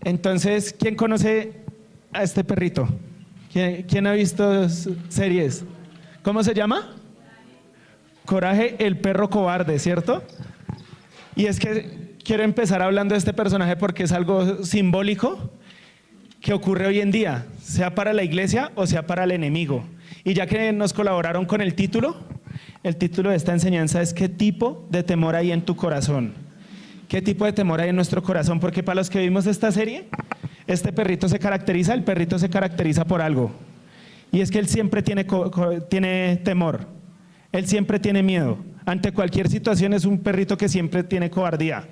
Entonces, ¿quién conoce a este perrito? ¿Quién ha visto series? ¿Cómo se llama? Coraje, el perro cobarde, ¿cierto? Y es que quiero empezar hablando de este personaje porque es algo simbólico que ocurre hoy en día, sea para la iglesia o sea para el enemigo. Y ya que nos colaboraron con el título de esta enseñanza es ¿qué tipo de temor hay en tu corazón? ¿Qué tipo de temor hay en nuestro corazón? Porque para los que vimos esta serie, el perrito se caracteriza por algo. Y es que él siempre tiene temor, él siempre tiene miedo. Ante cualquier situación es un perrito que siempre tiene cobardía.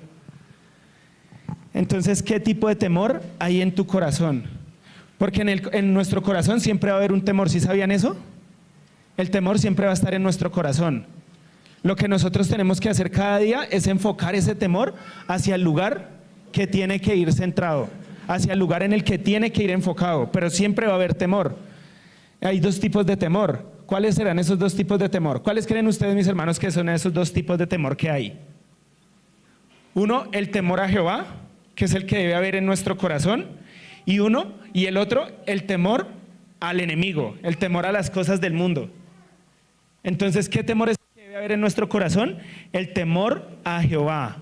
Entonces, ¿qué tipo de temor hay en tu corazón? Porque en nuestro corazón siempre va a haber un temor, ¿sí sabían eso? El temor siempre va a estar en nuestro corazón. Lo que nosotros tenemos que hacer cada día es enfocar ese temor hacia el lugar que tiene que ir centrado, hacia el lugar en el que tiene que ir enfocado, pero siempre va a haber temor. Hay dos tipos de temor. ¿Cuáles serán esos dos tipos de temor? ¿Cuáles creen ustedes, mis hermanos, que son esos dos tipos de temor que hay? Uno, el temor a Jehová, que es el que debe haber en nuestro corazón, y el otro, el temor al enemigo, el temor a las cosas del mundo. Entonces, ¿qué temor es el que debe haber en nuestro corazón? El temor a Jehová.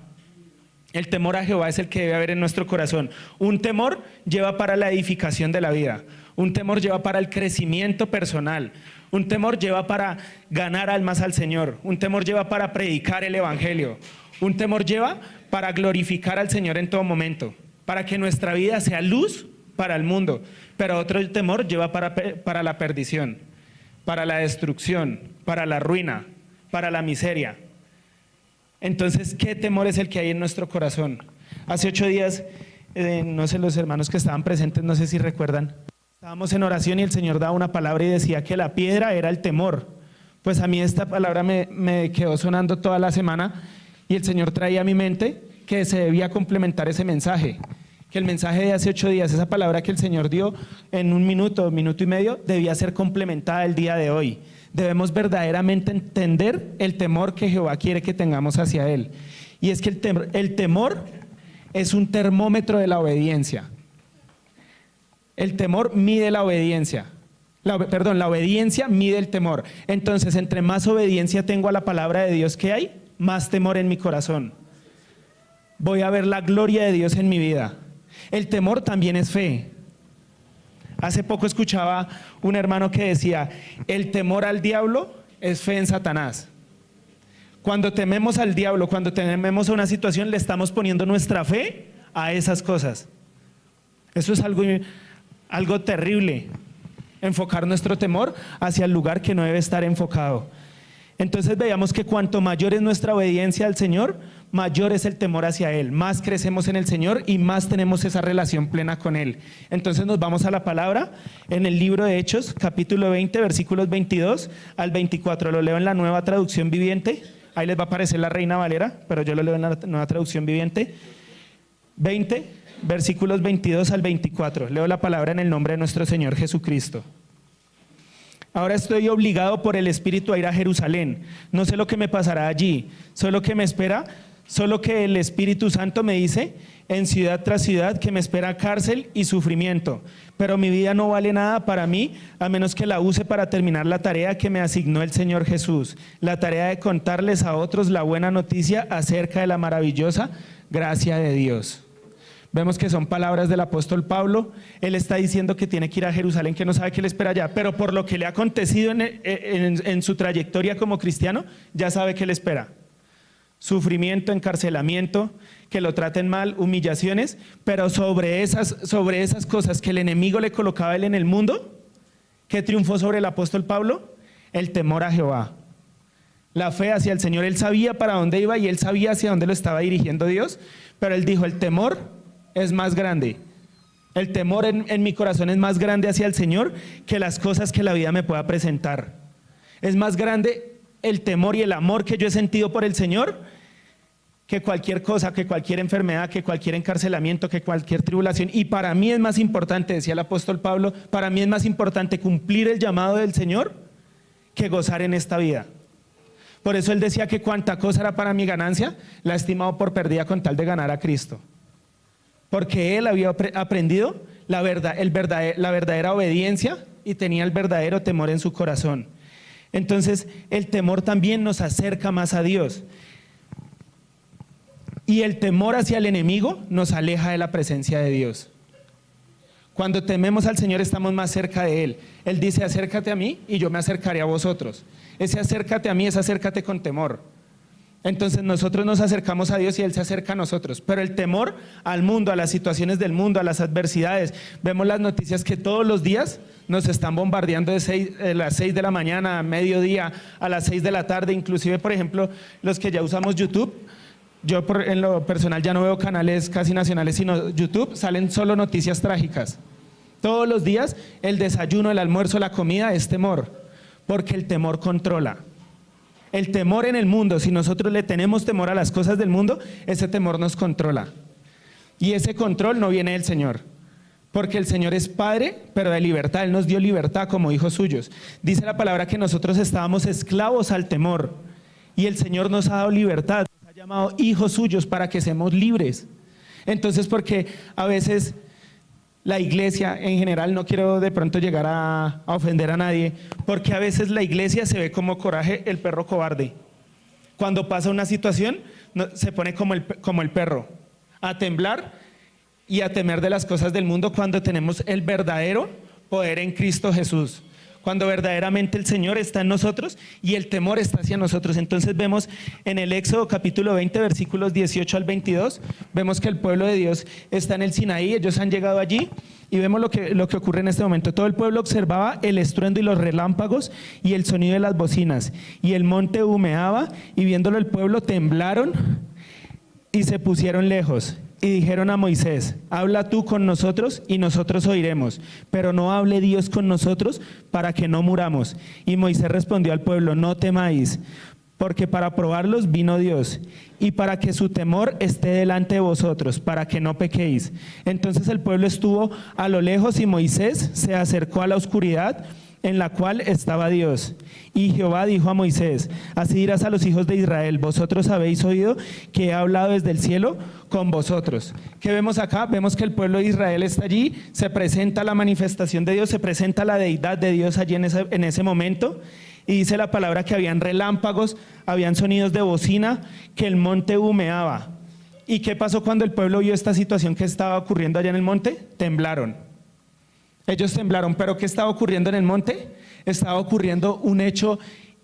El temor a Jehová es el que debe haber en nuestro corazón. Un temor lleva para la edificación de la vida. Un temor lleva para el crecimiento personal. Un temor lleva para ganar almas al Señor. Un temor lleva para predicar el evangelio. Un temor lleva para glorificar al Señor en todo momento, para que nuestra vida sea luz para el mundo. Pero otro temor lleva para la perdición, para la destrucción, para la ruina, para la miseria. Entonces, ¿qué temor es el que hay en nuestro corazón? Hace 8 días, no sé, los hermanos que estaban presentes, no sé si recuerdan, estábamos en oración y el Señor daba una palabra y decía que la piedra era el temor. Pues a mí esta palabra me quedó sonando toda la semana y el Señor traía a mi mente que se debía complementar ese mensaje, que el mensaje de hace 8 días, esa palabra que el Señor dio en 1 minuto, 1 minuto y medio, debía ser complementada el día de hoy. Debemos verdaderamente entender el temor que Jehová quiere que tengamos hacia Él. Y es que el temor es un termómetro de la obediencia. El temor mide la obediencia. La obediencia mide el temor. Entonces, entre más obediencia tengo a la palabra de Dios que hay, más temor en mi corazón. Voy a ver la gloria de Dios en mi vida. El temor también es fe. Hace poco escuchaba un hermano que decía, el temor al diablo es fe en Satanás. Cuando tememos al diablo, cuando tememos a una situación, le estamos poniendo nuestra fe a esas cosas. Eso es algo terrible, enfocar nuestro temor hacia el lugar que no debe estar enfocado. Entonces veamos que cuanto mayor es nuestra obediencia al Señor, mayor es el temor hacia Él, más crecemos en el Señor y más tenemos esa relación plena con Él. Entonces nos vamos a la palabra en el libro de Hechos, capítulo 20, versículos 22 al 24. Lo leo en la Nueva Traducción Viviente, ahí les va a aparecer la Reina Valera, pero yo lo leo en la Nueva Traducción Viviente. 20, versículos 22 al 24. Leo la palabra en el nombre de nuestro Señor Jesucristo. Ahora estoy obligado por el Espíritu a ir a Jerusalén. No sé lo que me pasará allí, solo que me espera, solo que el Espíritu Santo me dice en ciudad tras ciudad que me espera cárcel y sufrimiento. Pero mi vida no vale nada para mí a menos que la use para terminar la tarea que me asignó el Señor Jesús, la tarea de contarles a otros la buena noticia acerca de la maravillosa gracia de Dios. Vemos que son palabras del apóstol Pablo. Él está diciendo que tiene que ir a Jerusalén, que no sabe qué le espera allá, pero por lo que le ha acontecido en su trayectoria como cristiano, ya sabe qué le espera. Sufrimiento, encarcelamiento, que lo traten mal, humillaciones, pero sobre esas cosas que el enemigo le colocaba a él en el mundo, ¿qué triunfó sobre el apóstol Pablo? El temor a Jehová. La fe hacia el Señor. Él sabía para dónde iba y él sabía hacia dónde lo estaba dirigiendo Dios, pero él dijo, el temor es más grande. El temor en mi corazón es más grande hacia el Señor que las cosas que la vida me pueda presentar. Es más grande el temor y el amor que yo he sentido por el Señor que cualquier cosa, que cualquier enfermedad, que cualquier encarcelamiento, que cualquier tribulación. Y para mí es más importante, decía el apóstol Pablo, para mí es más importante cumplir el llamado del Señor que gozar en esta vida. Por eso él decía que cuanta cosa era para mi ganancia, la he estimado por perdida con tal de ganar a Cristo. porque él había aprendido la verdadera obediencia y tenía el verdadero temor en su corazón. Entonces, el temor también nos acerca más a Dios. Y el temor hacia el enemigo nos aleja de la presencia de Dios. Cuando tememos al Señor estamos más cerca de Él. Él dice, acércate a mí y yo me acercaré a vosotros. Ese acércate a mí es acércate con temor. Entonces nosotros nos acercamos a Dios y Él se acerca a nosotros. Pero el temor al mundo, a las situaciones del mundo, a las adversidades. Vemos las noticias que todos los días nos están bombardeando de las 6 de la mañana, a mediodía, a las 6 de la tarde. Inclusive, por ejemplo, los que ya usamos YouTube. Yo en lo personal ya no veo canales casi nacionales, sino YouTube, salen solo noticias trágicas. Todos los días el desayuno, el almuerzo, la comida es temor, porque el temor controla. El temor en el mundo, si nosotros le tenemos temor a las cosas del mundo, ese temor nos controla. Y ese control no viene del Señor, porque el Señor es Padre, pero de libertad. Él nos dio libertad como hijos suyos. Dice la palabra que nosotros estábamos esclavos al temor, y el Señor nos ha dado libertad. Llamado hijos suyos para que seamos libres. Entonces, porque a veces la iglesia en general, no quiero de pronto llegar a ofender a nadie, porque a veces la iglesia se ve como Coraje, el perro cobarde. Cuando pasa una situación, se pone como el perro, a temblar y a temer de las cosas del mundo, cuando tenemos el verdadero poder en Cristo Jesús. Cuando verdaderamente el Señor está en nosotros y el temor está hacia nosotros. Entonces vemos en el Éxodo capítulo 20, versículos 18 al 22, vemos que el pueblo de Dios está en el Sinaí, ellos han llegado allí y vemos lo que ocurre en este momento. Todo el pueblo observaba el estruendo y los relámpagos y el sonido de las bocinas, y el monte humeaba, y viéndolo el pueblo temblaron y se pusieron lejos. Y dijeron a Moisés, habla tú con nosotros y nosotros oiremos, pero no hable Dios con nosotros para que no muramos. Y Moisés respondió al pueblo, no temáis, porque para probarlos vino Dios, y para que su temor esté delante de vosotros, para que no pequéis. Entonces el pueblo estuvo a lo lejos y Moisés se acercó a la oscuridad en la cual estaba Dios. Y Jehová dijo a Moisés, así dirás a los hijos de Israel, vosotros habéis oído que he hablado desde el cielo con vosotros. ¿Qué vemos acá? Vemos que el pueblo de Israel está allí, se presenta la manifestación de Dios, se presenta la deidad de Dios allí en ese momento, y dice la palabra que habían relámpagos, habían sonidos de bocina, que el monte humeaba. ¿Y qué pasó cuando el pueblo vio esta situación que estaba ocurriendo allá en el monte? Temblaron. Ellos temblaron, pero ¿qué estaba ocurriendo en el monte? Estaba ocurriendo un hecho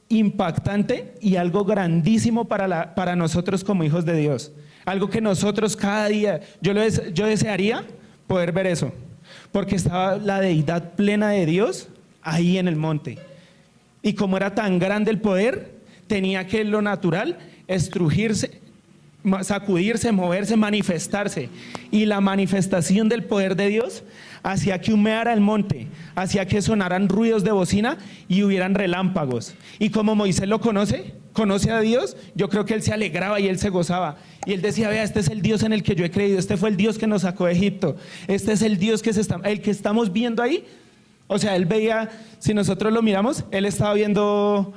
impactante y algo grandísimo para nosotros como hijos de Dios. Algo que nosotros cada día, yo desearía poder ver eso, porque estaba la deidad plena de Dios ahí en el monte. Y como era tan grande el poder, tenía que lo natural estrujirse, sacudirse, moverse, manifestarse. Y la manifestación del poder de Dios hacía que humeara el monte, hacía que sonaran ruidos de bocina y hubieran relámpagos. Y como Moisés lo conoce a Dios, yo creo que él se alegraba y él se gozaba. Y él decía, vea, este es el Dios en el que yo he creído, este fue el Dios que nos sacó de Egipto, este es el Dios el que estamos viendo ahí. O sea, él veía, si nosotros lo miramos, él estaba viendo,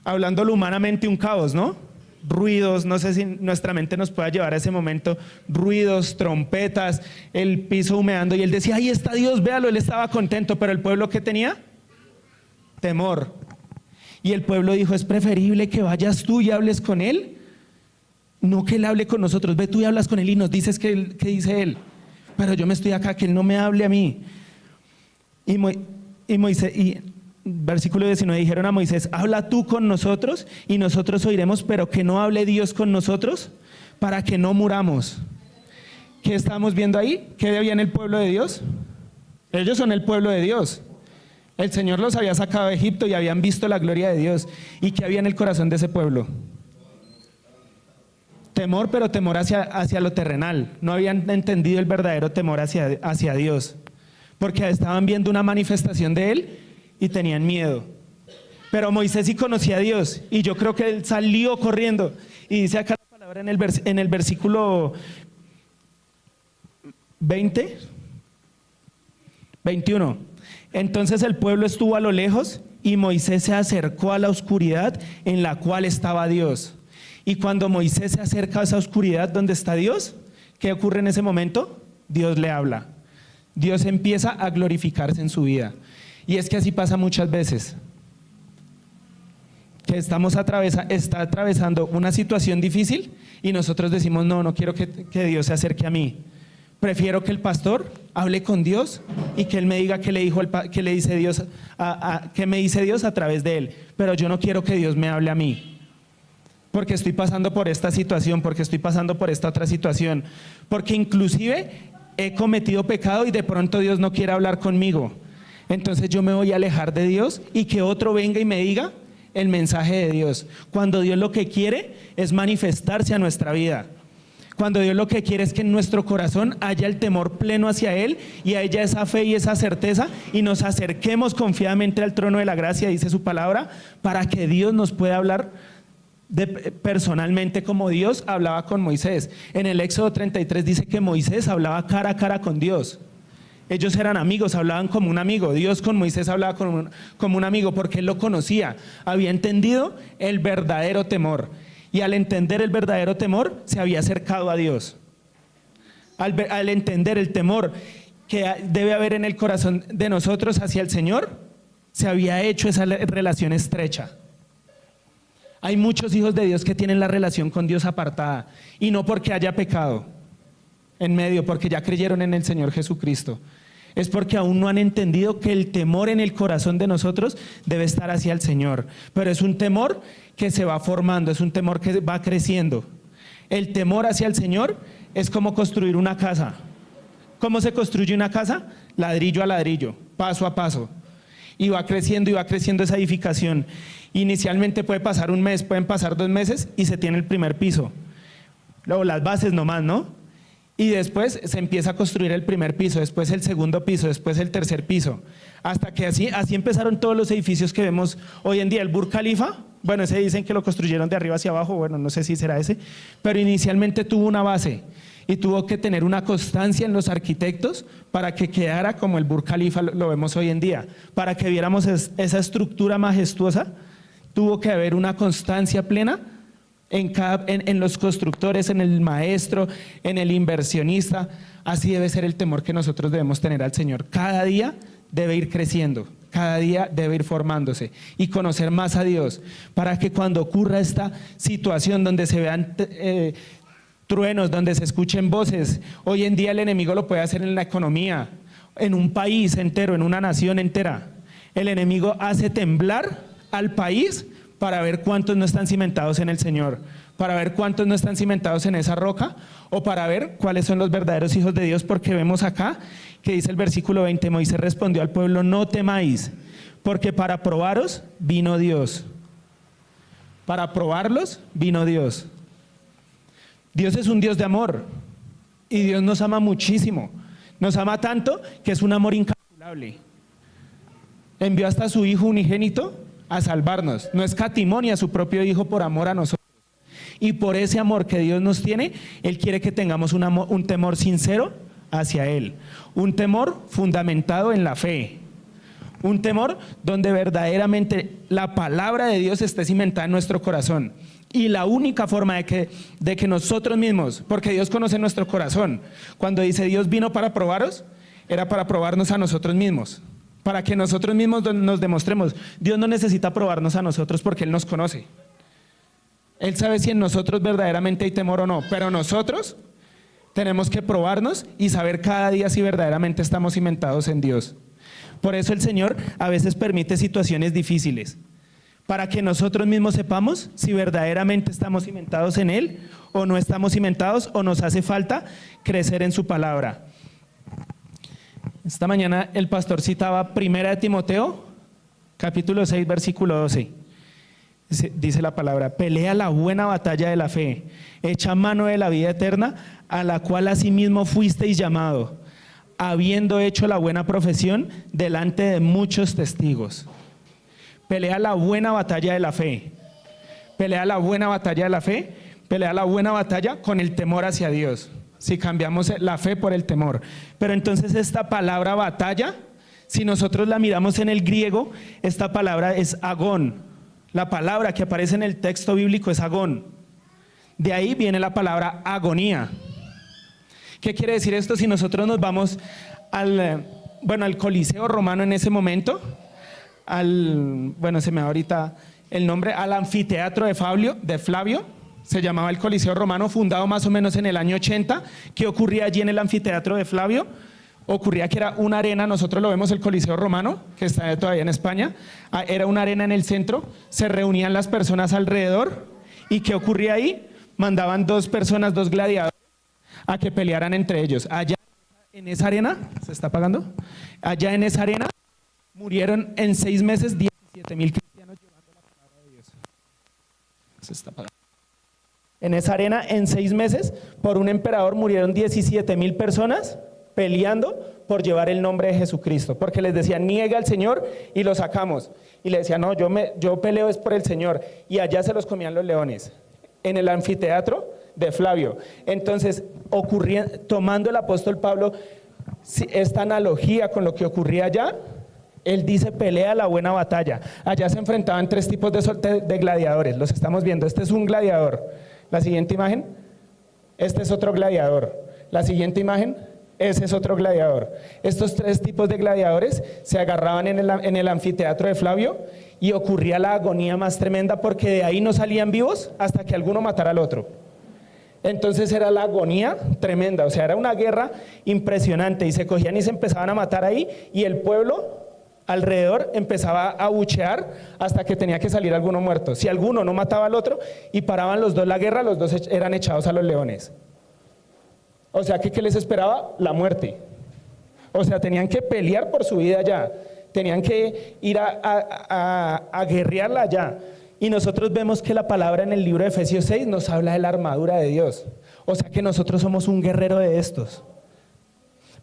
hablándolo humanamente, un caos, ¿no? Ruidos, no sé si nuestra mente nos pueda llevar a ese momento, ruidos, trompetas, el piso humeando, y él decía, ahí está Dios, véalo, él estaba contento, pero el pueblo, ¿qué tenía? Temor. Y el pueblo dijo, es preferible que vayas tú y hables con él, no que él hable con nosotros. Ve tú y hablas con él y nos dices qué dice él, pero yo me estoy acá, que él no me hable a mí. Y Moisés, versículo 19, dijeron a Moisés, habla tú con nosotros y nosotros oiremos, pero que no hable Dios con nosotros para que no muramos. ¿Qué estamos viendo ahí? ¿Qué había en el pueblo de Dios? Ellos son el pueblo de Dios. El Señor los había sacado de Egipto y habían visto la gloria de Dios. ¿Y qué había en el corazón de ese pueblo? Temor, pero temor hacia lo terrenal. No habían entendido el verdadero temor hacia Dios, porque estaban viendo una manifestación de Él y tenían miedo. Pero Moisés sí conocía a Dios, y yo creo que él salió corriendo. Y dice acá la palabra en el versículo 21. Entonces el pueblo estuvo a lo lejos y Moisés se acercó a la oscuridad en la cual estaba Dios. Y cuando Moisés se acerca a esa oscuridad donde está Dios, ¿qué ocurre en ese momento? Dios le habla. Dios empieza a glorificarse en su vida. Y es que así pasa muchas veces. Que está atravesando una situación difícil y nosotros decimos, no quiero que Dios se acerque a mí. Prefiero que el pastor hable con Dios y que él me diga qué le dice Dios, qué me dice Dios a través de él. Pero yo no quiero que Dios me hable a mí. Porque estoy pasando por esta situación, porque estoy pasando por esta otra situación. Porque inclusive he cometido pecado y de pronto Dios no quiere hablar conmigo. Entonces yo me voy a alejar de Dios y que otro venga y me diga el mensaje de Dios. Cuando Dios lo que quiere es manifestarse a nuestra vida. Cuando Dios lo que quiere es que en nuestro corazón haya el temor pleno hacia Él y haya esa fe y esa certeza y nos acerquemos confiadamente al trono de la gracia, dice su palabra, para que Dios nos pueda hablar personalmente como Dios hablaba con Moisés. En el Éxodo 33 dice que Moisés hablaba cara a cara con Dios. Ellos eran amigos, hablaban como un amigo. Dios con Moisés hablaba como un amigo porque él lo conocía, había entendido el verdadero temor. Y al entender el verdadero temor, se había acercado a Dios. Al entender el temor que debe haber en el corazón de nosotros hacia el Señor, se había hecho esa relación estrecha. Hay muchos hijos de Dios que tienen la relación con Dios apartada, y no porque haya pecado en medio, porque ya creyeron en el Señor Jesucristo. Es porque aún no han entendido que el temor en el corazón de nosotros debe estar hacia el Señor. Pero es un temor que se va formando, es un temor que va creciendo. El temor hacia el Señor es como construir una casa. ¿Cómo se construye una casa? Ladrillo a ladrillo, paso a paso. Y va creciendo esa edificación. Inicialmente puede pasar un mes, pueden pasar 2 meses y se tiene el primer piso. Luego las bases nomás, ¿no? Y después se empieza a construir el primer piso, después el segundo piso, después el tercer piso. Hasta que así empezaron todos los edificios que vemos hoy en día. El Burj Khalifa, bueno, ese dicen que lo construyeron de arriba hacia abajo, bueno, no sé si será ese, pero inicialmente tuvo una base y tuvo que tener una constancia en los arquitectos para que quedara como el Burj Khalifa lo vemos hoy en día. Para que viéramos esa estructura majestuosa, tuvo que haber una constancia plena en los constructores, en el maestro, en el inversionista. Así debe ser el temor que nosotros debemos tener al Señor. Cada día debe ir creciendo, cada día debe ir formándose y conocer más a Dios, para que cuando ocurra esta situación donde se vean truenos, donde se escuchen voces, hoy en día el enemigo lo puede hacer en la economía, en un país entero, en una nación entera. El enemigo hace temblar al país para ver cuántos no están cimentados en el Señor, para ver cuántos no están cimentados en esa roca, o para ver cuáles son los verdaderos hijos de Dios, porque vemos acá que dice el versículo 20, Moisés respondió al pueblo, no temáis, porque para probaros vino Dios. Para probarlos vino Dios. Dios es un Dios de amor, y Dios nos ama muchísimo, nos ama tanto que es un amor incalculable. Envió hasta su Hijo unigénito a salvarnos, no escatimó a su propio Hijo por amor a nosotros. Y por ese amor que Dios nos tiene, Él quiere que tengamos un temor sincero hacia Él, un temor fundamentado en la fe, un temor donde verdaderamente la palabra de Dios esté cimentada en nuestro corazón. Y la única forma de que nosotros mismos, porque Dios conoce nuestro corazón, cuando dice Dios vino para probaros, era para probarnos a nosotros mismos, para que nosotros mismos nos demostremos. Dios no necesita probarnos a nosotros porque Él nos conoce. Él sabe si en nosotros verdaderamente hay temor o no, pero nosotros tenemos que probarnos y saber cada día si verdaderamente estamos cimentados en Dios. Por eso el Señor a veces permite situaciones difíciles, para que nosotros mismos sepamos si verdaderamente estamos cimentados en Él o no estamos cimentados, o nos hace falta crecer en su palabra. Esta mañana el pastor citaba 1 Timoteo, capítulo 6, versículo 12. Dice la palabra, pelea la buena batalla de la fe, echa mano de la vida eterna, a la cual asimismo fuisteis llamado, habiendo hecho la buena profesión delante de muchos testigos. Pelea la buena batalla de la fe, pelea la buena batalla de la fe, pelea la buena batalla con el temor hacia Dios. Si cambiamos la fe por el temor. Pero entonces esta palabra batalla, si nosotros la miramos en el griego, esta palabra es agón. La palabra que aparece en el texto bíblico es agón. De ahí viene la palabra agonía, ¿Qué quiere decir esto? Si nosotros nos vamos al Coliseo romano en ese momento, se me da ahorita el nombre, al anfiteatro de Flavio, se llamaba el Coliseo romano, fundado más o menos en el año 80. ¿Qué ocurría allí en el anfiteatro de Flavio? Ocurría que era una arena, nosotros lo vemos el Coliseo romano, que está todavía en España, era una arena en el centro, se reunían las personas alrededor, y ¿qué ocurría ahí? Mandaban dos gladiadores, a que pelearan entre ellos. Allá en esa arena, ¿se está apagando? Allá en esa arena murieron en 6 meses 17,000 cristianos llevando la palabra de Dios. Se está apagando. En esa arena, en 6 meses, por un emperador murieron 17,000 personas peleando por llevar el nombre de Jesucristo, porque les decían, niega al Señor, y lo sacamos. Y le decían, no, yo peleo es por el Señor. Y allá se los comían los leones, en el anfiteatro de Flavio. Entonces, tomando el apóstol Pablo esta analogía con lo que ocurría allá, él dice, pelea la buena batalla. Allá se enfrentaban 3 tipos de gladiadores, los estamos viendo. Este es un gladiador. La siguiente imagen, este es otro gladiador. La siguiente imagen, ese es otro gladiador. Estos 3 tipos de gladiadores se agarraban en el anfiteatro de Flavio, y ocurría la agonía más tremenda, porque de ahí no salían vivos hasta que alguno matara al otro. Entonces era la agonía tremenda, o sea, era una guerra impresionante, y se cogían y se empezaban a matar ahí, y el pueblo alrededor empezaba a abuchear hasta que tenía que salir alguno muerto. Si alguno no mataba al otro y paraban los dos la guerra, los dos eran echados a los leones. O sea, ¿qué les esperaba? La muerte. O sea, tenían que pelear por su vida allá, tenían que ir a guerrearla allá. Y nosotros vemos que la palabra en el libro de Efesios 6 nos habla de la armadura de Dios. O sea que nosotros somos un guerrero de estos.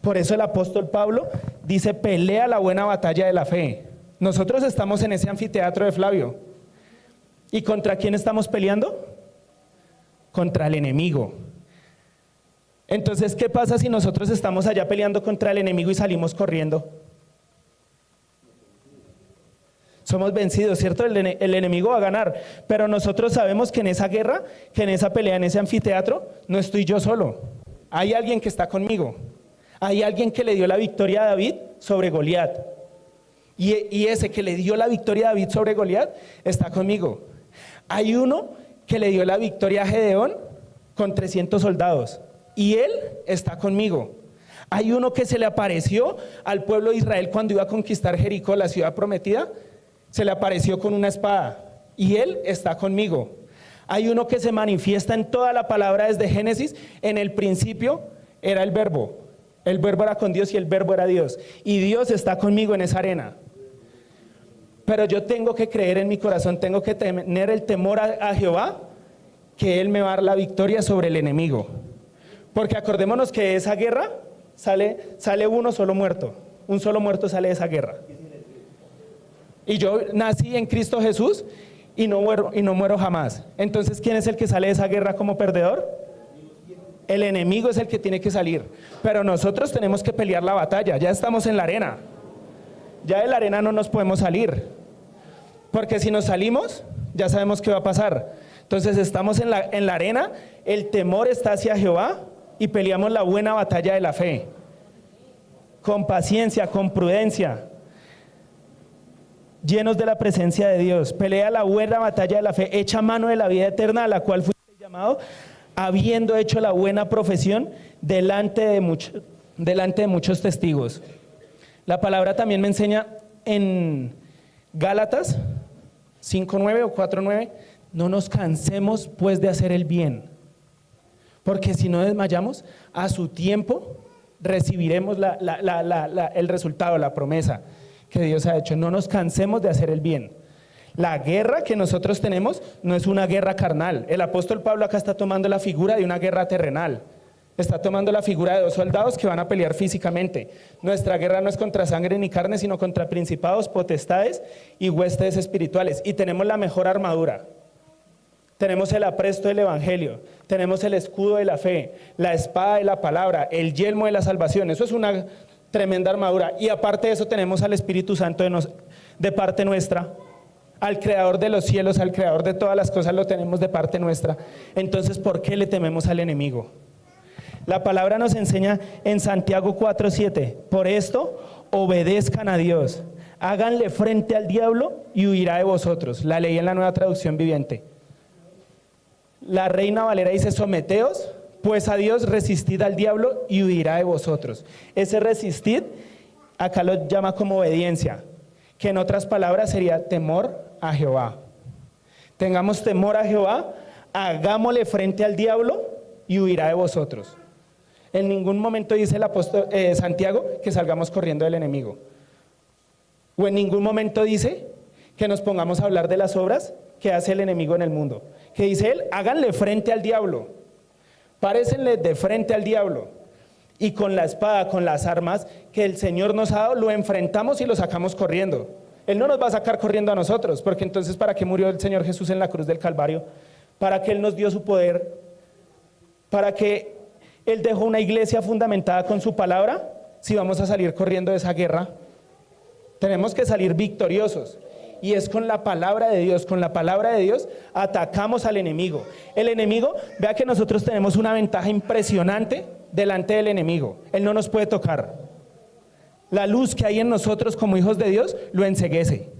Por eso el apóstol Pablo dice, pelea la buena batalla de la fe. Nosotros estamos en ese anfiteatro de Flavio. ¿Y contra quién estamos peleando? Contra el enemigo. Entonces, ¿qué pasa si nosotros estamos allá peleando contra el enemigo y salimos corriendo? Somos vencidos, ¿cierto? El enemigo va a ganar, pero nosotros sabemos que en esa guerra, que en esa pelea, en ese anfiteatro, no estoy yo solo. Hay alguien que está conmigo. Hay alguien que le dio la victoria a David sobre Goliat. Y ese que le dio la victoria a David sobre Goliat está conmigo. Hay uno que le dio la victoria a Gedeón con 300 soldados. Y él está conmigo. Hay uno que se le apareció al pueblo de Israel cuando iba a conquistar Jericó, la ciudad prometida. Se le apareció con una espada, y él está conmigo. Hay uno que se manifiesta en toda la palabra desde Génesis. En el principio era el verbo era con Dios y el verbo era Dios, y Dios está conmigo en esa arena. Pero yo tengo que creer en mi corazón, tengo que tener el temor a Jehová, que Él me va a dar la victoria sobre el enemigo. Porque acordémonos que de esa guerra sale uno solo muerto, un solo muerto sale de esa guerra. Y yo nací en Cristo Jesús y no muero jamás. Entonces, ¿quién es el que sale de esa guerra como perdedor? El enemigo es el que tiene que salir. Pero nosotros tenemos que pelear la batalla. Ya estamos en la arena. Ya de la arena no nos podemos salir. Porque si nos salimos, ya sabemos qué va a pasar. Entonces estamos en la arena, el temor está hacia Jehová y peleamos la buena batalla de la fe. Con paciencia, con prudencia, llenos de la presencia de Dios. Pelea la buena batalla de la fe, echa mano de la vida eterna, a la cual fuiste llamado, habiendo hecho la buena profesión delante de muchos testigos. La palabra también me enseña en Gálatas 5:9 o 4:9, no nos cansemos pues de hacer el bien, porque si no desmayamos, a su tiempo recibiremos el resultado, la promesa que Dios ha hecho. No nos cansemos de hacer el bien. La guerra que nosotros tenemos no es una guerra carnal. El apóstol Pablo acá está tomando la figura de una guerra terrenal. Está tomando la figura de 2 soldados que van a pelear físicamente. Nuestra guerra no es contra sangre ni carne, sino contra principados, potestades y huestes espirituales. Y tenemos la mejor armadura. Tenemos el apresto del evangelio, tenemos el escudo de la fe, la espada de la palabra, el yelmo de la salvación. Eso es una tremenda armadura. Y aparte de eso tenemos al Espíritu Santo de parte nuestra. Al creador de los cielos, al creador de todas las cosas, lo tenemos de parte nuestra. Entonces, ¿por qué le tememos al enemigo? La palabra nos enseña en Santiago 4:7, por esto obedezcan a Dios, háganle frente al diablo y huirá de vosotros. La leí en la Nueva Traducción Viviente. La Reina Valera dice, someteos pues a Dios, resistid al diablo y huirá de vosotros. Ese resistid acá lo llama como obediencia, que en otras palabras sería temor a Jehová. Tengamos temor a Jehová, hagámosle frente al diablo y huirá de vosotros. En ningún momento dice el apóstol Santiago que salgamos corriendo del enemigo. O en ningún momento dice que nos pongamos a hablar de las obras que hace el enemigo en el mundo. Que dice él, háganle frente al diablo, párenle de frente al diablo. Y con la espada, con las armas que el Señor nos ha dado, lo enfrentamos y lo sacamos corriendo. Él no nos va a sacar corriendo a nosotros, porque entonces ¿para qué murió el Señor Jesús en la cruz del Calvario? Para que Él nos dio su poder, para que Él dejó una iglesia fundamentada con su palabra. Si vamos a salir corriendo de esa guerra, tenemos que salir victoriosos. Y es con la palabra de Dios, con la palabra de Dios atacamos al enemigo. El enemigo, vea que nosotros tenemos una ventaja impresionante delante del enemigo. Él no nos puede tocar. La luz que hay en nosotros como hijos de Dios lo enceguece.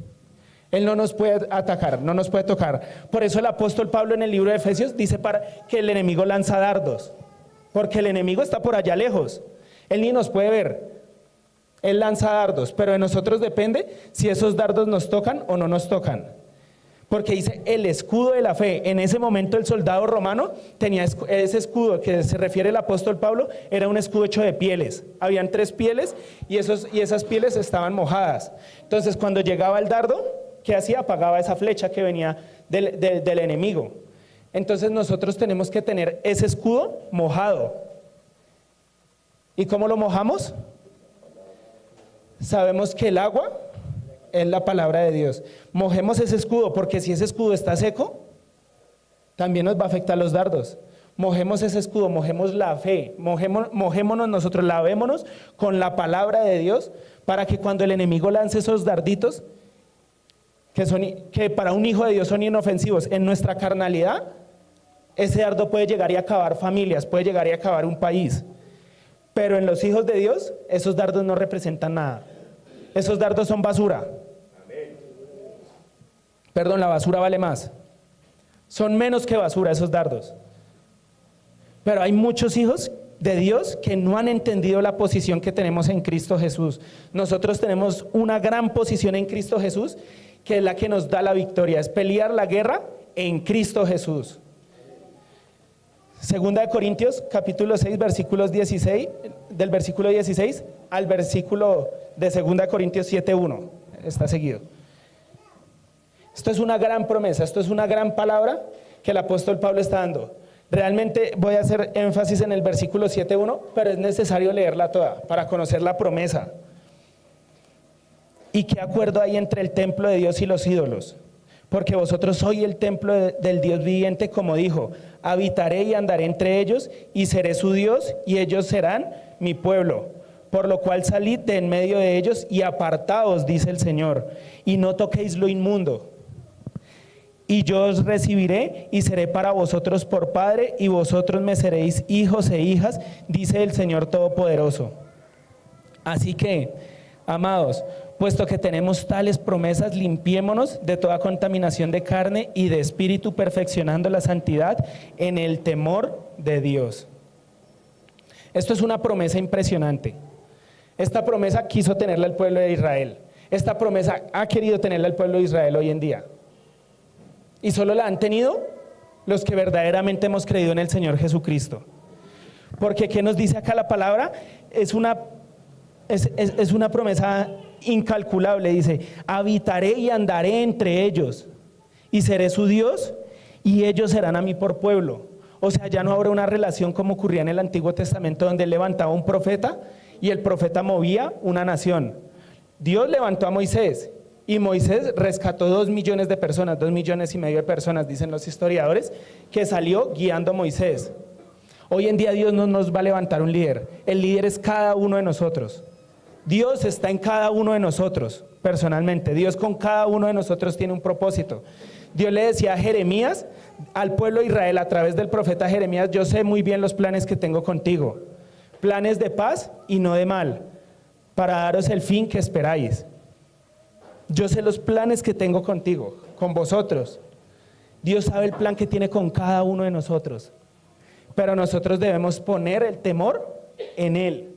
Él no nos puede atacar, no nos puede tocar. Por eso el apóstol Pablo en el libro de Efesios dice para que el enemigo lanza dardos, porque el enemigo está por allá lejos. Él ni nos puede ver. Él lanza dardos, pero de nosotros depende si esos dardos nos tocan o no nos tocan. Porque dice el escudo de la fe. En ese momento el soldado romano tenía ese escudo que se refiere el apóstol Pablo, era un escudo hecho de pieles. Habían 3 pieles y esas pieles estaban mojadas. Entonces cuando llegaba el dardo, ¿qué hacía? Apagaba esa flecha que venía del enemigo. Entonces nosotros tenemos que tener ese escudo mojado. ¿Y cómo lo mojamos? Sabemos que el agua es la palabra de Dios. Mojemos ese escudo, porque si ese escudo está seco, también nos va a afectar los dardos. Mojemos ese escudo, mojemos la fe, mojémonos nosotros, lavémonos con la palabra de Dios, para que cuando el enemigo lance esos darditos, que para un hijo de Dios son inofensivos, en nuestra carnalidad, ese dardo puede llegar y acabar familias, puede llegar y acabar un país. Pero en los hijos de Dios, esos dardos no representan nada. Esos dardos son basura. Perdón, la basura vale más. Son menos que basura esos dardos. Pero hay muchos hijos de Dios que no han entendido la posición que tenemos en Cristo Jesús. Nosotros tenemos una gran posición en Cristo Jesús, que es la que nos da la victoria. Es pelear la guerra en Cristo Jesús. Segunda de Corintios, capítulo 6, versículos 16, del versículo 16 al versículo de Segunda de Corintios 7:1, está seguido. Esto es una gran promesa, esto es una gran palabra que el apóstol Pablo está dando. Realmente voy a hacer énfasis en el versículo 7:1, pero es necesario leerla toda para conocer la promesa. ¿Y qué acuerdo hay entre el templo de Dios y los ídolos? Porque vosotros sois el templo del Dios viviente, como dijo, habitaré y andaré entre ellos, y seré su Dios, y ellos serán mi pueblo. Por lo cual salid de en medio de ellos, y apartaos, dice el Señor, y no toquéis lo inmundo. Y yo os recibiré, y seré para vosotros por Padre, y vosotros me seréis hijos e hijas, dice el Señor Todopoderoso. Así que, amados, puesto que tenemos tales promesas, limpiémonos de toda contaminación de carne y de espíritu, perfeccionando la santidad en el temor de Dios. Esto es una promesa impresionante. Esta promesa quiso tenerla el pueblo de Israel. Esta promesa ha querido tenerla el pueblo de Israel hoy en día. Y solo la han tenido los que verdaderamente hemos creído en el Señor Jesucristo. Porque ¿qué nos dice acá la palabra? Es una promesa incalculable. Dice, habitaré y andaré entre ellos, y seré su Dios, y ellos serán a mí por pueblo. O sea, ya no habrá una relación como ocurría en el Antiguo Testamento, donde él levantaba un profeta y el profeta movía una nación. Dios levantó a Moisés, y Moisés rescató 2 millones de personas, 2,5 millones de personas, dicen los historiadores, que salió guiando a Moisés. Hoy en día Dios no nos va a levantar un líder. El líder es cada uno de nosotros. Dios está en cada uno de nosotros, personalmente. Dios con cada uno de nosotros tiene un propósito. Dios le decía a Jeremías, al pueblo de Israel a través del profeta Jeremías: yo sé muy bien los planes que tengo contigo, planes de paz y no de mal, para daros el fin que esperáis. Yo sé los planes que tengo contigo, con vosotros. Dios sabe el plan que tiene con cada uno de nosotros, pero nosotros debemos poner el temor en Él.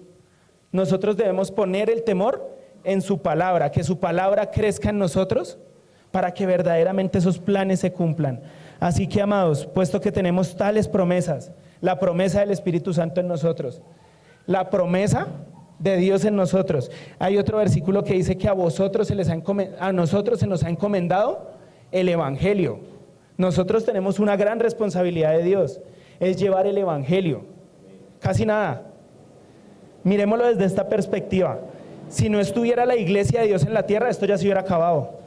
Nosotros debemos poner el temor en su palabra, que su palabra crezca en nosotros para que verdaderamente esos planes se cumplan. Así que, amados, puesto que tenemos tales promesas, la promesa del Espíritu Santo en nosotros, la promesa de Dios en nosotros. Hay otro versículo que dice que a nosotros se nos ha encomendado el Evangelio. Nosotros tenemos una gran responsabilidad de Dios, es llevar el Evangelio. Casi nada. Miremoslo desde esta perspectiva. Si no estuviera la iglesia de Dios en la tierra, esto ya se hubiera acabado.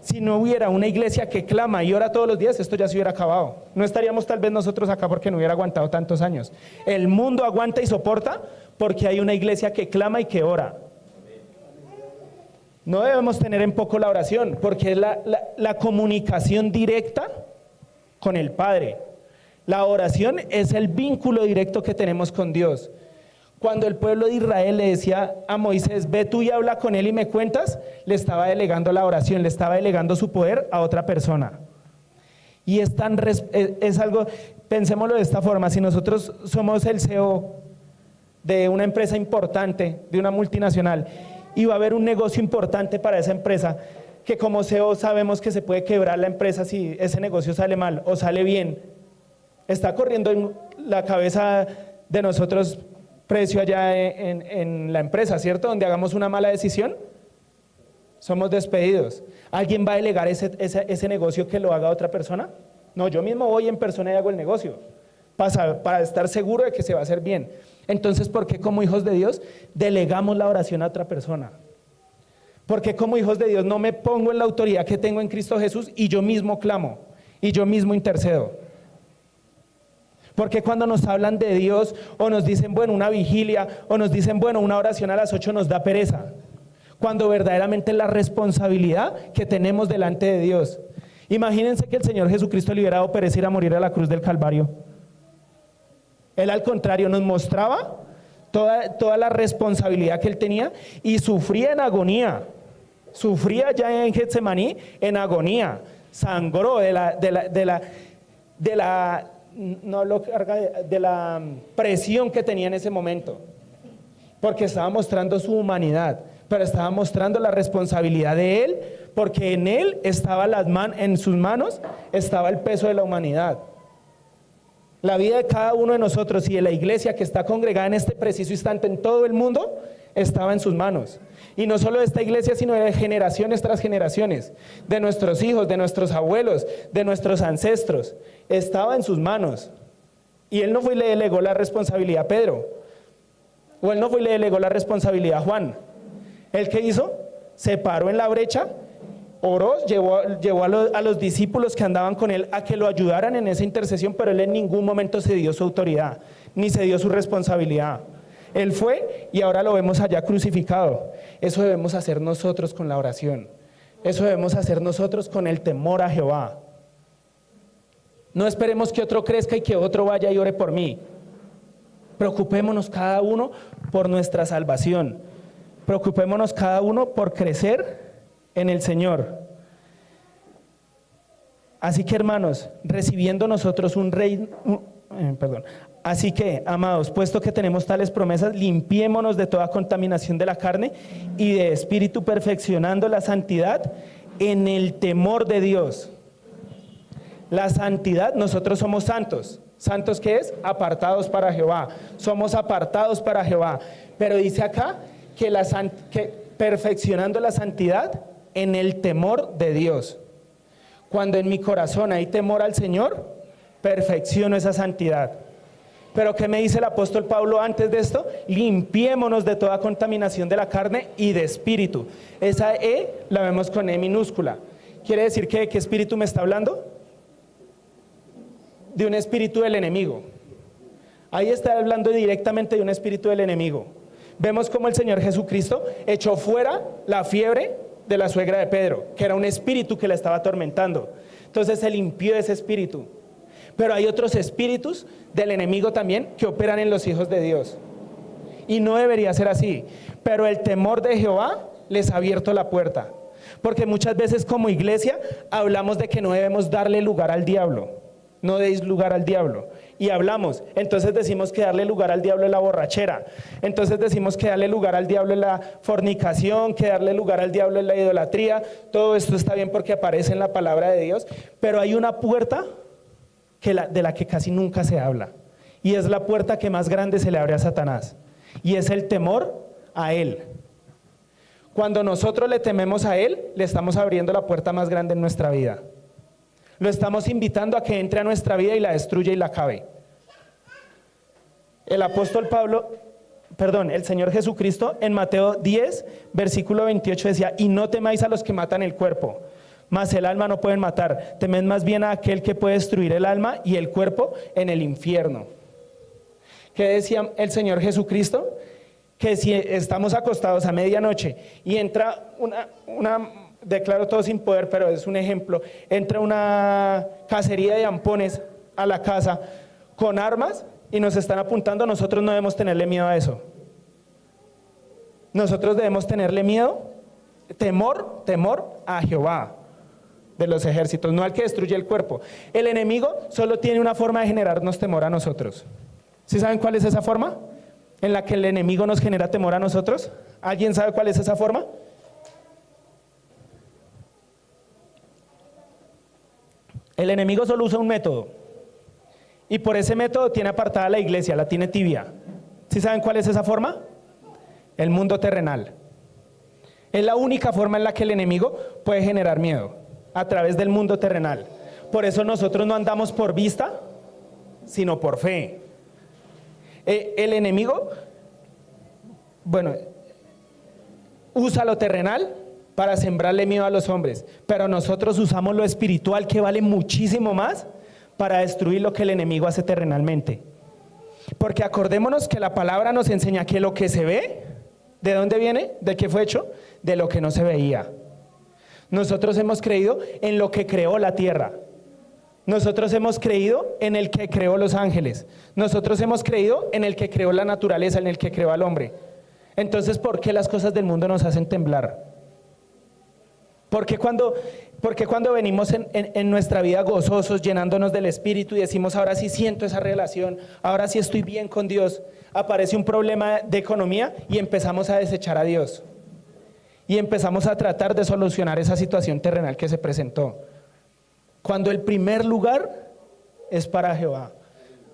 Si no hubiera una iglesia que clama y ora todos los días, esto ya se hubiera acabado. No estaríamos tal vez nosotros acá porque no hubiera aguantado tantos años. El mundo aguanta y soporta porque hay una iglesia que clama y que ora. No debemos tener en poco la oración, porque es la comunicación directa con el Padre. La oración es el vínculo directo que tenemos con Dios. Cuando el pueblo de Israel le decía a Moisés: ve tú y habla con él y me cuentas, le estaba delegando la oración, le estaba delegando su poder a otra persona. Y es algo, pensémoslo de esta forma: si nosotros somos el CEO de una empresa importante, de una multinacional, y va a haber un negocio importante para esa empresa, que como CEO sabemos que se puede quebrar la empresa si ese negocio sale mal o sale bien, está corriendo en la cabeza de nosotros precio allá en la empresa, ¿cierto? Donde hagamos una mala decisión, somos despedidos. ¿Alguien va a delegar ese negocio que lo haga otra persona? No, yo mismo voy en persona y hago el negocio, para estar seguro de que se va a hacer bien. Entonces, ¿por qué como hijos de Dios delegamos la oración a otra persona? ¿Por qué como hijos de Dios no me pongo en la autoridad que tengo en Cristo Jesús y yo mismo clamo y yo mismo intercedo? Porque cuando nos hablan de Dios o nos dicen, bueno, una vigilia, o nos dicen, bueno, una oración a las 8, nos da pereza? Cuando verdaderamente es la responsabilidad que tenemos delante de Dios. Imagínense que el Señor Jesucristo le hubiera dado pereza ir a morir a la cruz del Calvario. Él, al contrario, nos mostraba toda la responsabilidad que Él tenía y sufría en agonía. Sufría ya en Getsemaní en agonía. Sangró de la presión que tenía en ese momento, porque estaba mostrando su humanidad, pero estaba mostrando la responsabilidad de Él, porque en Él estaba en sus manos estaba el peso de la humanidad. La vida de cada uno de nosotros y de la iglesia que está congregada en este preciso instante en todo el mundo estaba en sus manos. Y no solo de esta iglesia, sino de generaciones tras generaciones, de nuestros hijos, de nuestros abuelos, de nuestros ancestros. Estaba en sus manos. Y Él no fue y le delegó la responsabilidad a Pedro, o Él no fue y le delegó la responsabilidad a Juan. ¿Él qué hizo? Se paró en la brecha, oró, llevó a los discípulos que andaban con Él a que lo ayudaran en esa intercesión, pero Él en ningún momento se dio su autoridad, ni se dio su responsabilidad. Él fue y ahora lo vemos allá crucificado. Eso debemos hacer nosotros con la oración. Eso debemos hacer nosotros con el temor a Jehová. No esperemos que otro crezca y que otro vaya y ore por mí. Preocupémonos cada uno por nuestra salvación. Preocupémonos cada uno por crecer en el Señor. Así que, hermanos, recibiendo nosotros Así que, amados, puesto que tenemos tales promesas, limpiémonos de toda contaminación de la carne y de espíritu, perfeccionando la santidad en el temor de Dios. La santidad, nosotros somos santos. ¿Santos qué es? Apartados para Jehová. Somos apartados para Jehová. Pero dice acá que perfeccionando la santidad en el temor de Dios. Cuando en mi corazón hay temor al Señor, perfecciono esa santidad. Pero ¿qué me dice el apóstol Pablo antes de esto? Limpiémonos de toda contaminación de la carne y de espíritu. Esa E la vemos con E minúscula. ¿Quiere decir que de qué espíritu me está hablando? De un espíritu del enemigo. Ahí está hablando directamente de un espíritu del enemigo. Vemos cómo el Señor Jesucristo echó fuera la fiebre de la suegra de Pedro, que era un espíritu que la estaba atormentando. Entonces se limpió ese espíritu. Pero hay otros espíritus del enemigo también que operan en los hijos de Dios. Y no debería ser así. Pero el temor de Jehová les ha abierto la puerta. Porque muchas veces como iglesia hablamos de que no debemos darle lugar al diablo. No deis lugar al diablo. Y hablamos, entonces decimos que darle lugar al diablo es la borrachera. Entonces decimos que darle lugar al diablo es la fornicación, que darle lugar al diablo es la idolatría. Todo esto está bien porque aparece en la palabra de Dios. Pero hay una puerta de la que casi nunca se habla. Y es la puerta que más grande se le abre a Satanás. Y es el temor a él. Cuando nosotros le tememos a él, le estamos abriendo la puerta más grande en nuestra vida. Lo estamos invitando a que entre a nuestra vida y la destruya y la acabe. El Señor Jesucristo en Mateo 10, versículo 28 decía: y no temáis a los que matan el cuerpo, mas el alma no pueden matar. Temed más bien a aquel que puede destruir el alma y el cuerpo en el infierno. ¿Qué decía el Señor Jesucristo? Que si estamos acostados a medianoche y entra declaro todo sin poder, pero es un ejemplo, entra una cacería de ampones a la casa con armas y nos están apuntando, nosotros no debemos tenerle miedo a eso. Nosotros debemos tenerle miedo, temor a Jehová de los ejércitos, no al que destruye el cuerpo. El enemigo solo tiene una forma de generarnos temor a nosotros. ¿Sí saben cuál es esa forma en la que el enemigo nos genera temor a nosotros? ¿Alguien sabe cuál es esa forma? El enemigo solo usa un método y por ese método tiene apartada la iglesia, la tiene tibia. ¿Sí saben cuál es esa forma? El mundo terrenal. Es la única forma en la que el enemigo puede generar miedo, a través del mundo terrenal. Por eso nosotros no andamos por vista, sino por fe. El enemigo, usa lo terrenal para sembrarle miedo a los hombres, pero nosotros usamos lo espiritual, que vale muchísimo más, para destruir lo que el enemigo hace terrenalmente. Porque acordémonos que la palabra nos enseña que lo que se ve, ¿de dónde viene? ¿De qué fue hecho? De lo que no se veía. Nosotros hemos creído en lo que creó la tierra. Nosotros hemos creído en el que creó los ángeles. Nosotros hemos creído en el que creó la naturaleza, en el que creó al hombre. Entonces, ¿por qué las cosas del mundo nos hacen temblar? Porque cuando venimos en nuestra vida gozosos, llenándonos del Espíritu y decimos: ahora sí siento esa relación, ahora sí estoy bien con Dios, aparece un problema de economía y empezamos a desechar a Dios. Y empezamos a tratar de solucionar esa situación terrenal que se presentó. Cuando el primer lugar es para Jehová,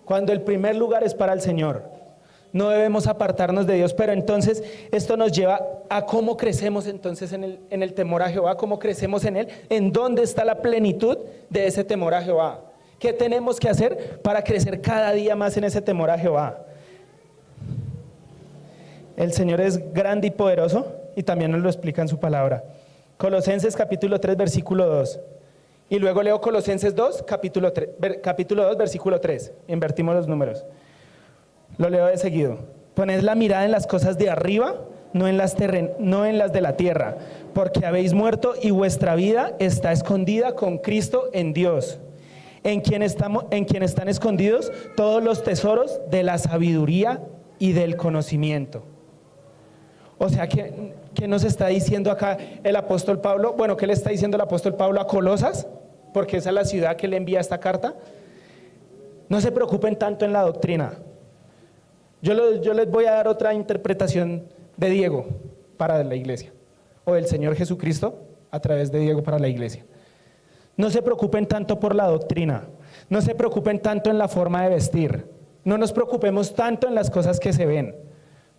cuando el primer lugar es para el Señor. No debemos apartarnos de Dios, pero entonces esto nos lleva a cómo crecemos entonces en el temor a Jehová, cómo crecemos en Él, en dónde está la plenitud de ese temor a Jehová. ¿Qué tenemos que hacer para crecer cada día más en ese temor a Jehová? El Señor es grande y poderoso y también nos lo explica en su palabra. Colosenses capítulo 3, versículo 2. Y luego leo Colosenses 2, capítulo 2, versículo 3. Invertimos los números. Lo leo de seguido. Poned la mirada en las cosas de arriba, no en las de la tierra, porque habéis muerto y vuestra vida está escondida con Cristo en Dios, en quien están escondidos todos los tesoros de la sabiduría y del conocimiento. O sea, ¿qué nos está diciendo acá el apóstol Pablo? Bueno, ¿qué le está diciendo el apóstol Pablo a Colosas? Porque esa es la ciudad que le envía esta carta. No se preocupen tanto en la doctrina. Yo les voy a dar otra interpretación de Diego para la iglesia, o del Señor Jesucristo a través de Diego para la iglesia. No se preocupen tanto por la doctrina, no se preocupen tanto en la forma de vestir, no nos preocupemos tanto en las cosas que se ven,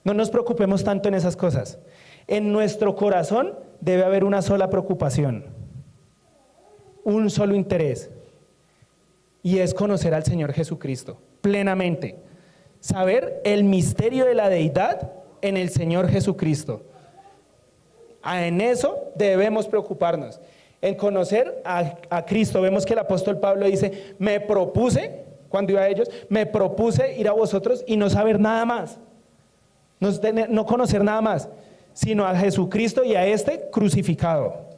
no nos preocupemos tanto en esas cosas. En nuestro corazón debe haber una sola preocupación, un solo interés, y es conocer al Señor Jesucristo plenamente. Saber el misterio de la deidad en el Señor Jesucristo. En eso debemos preocuparnos, en conocer a Cristo. Vemos que el apóstol Pablo dice: me propuse, cuando iba a ellos, me propuse ir a vosotros y no saber nada más, no conocer nada más, sino a Jesucristo y a este crucificado.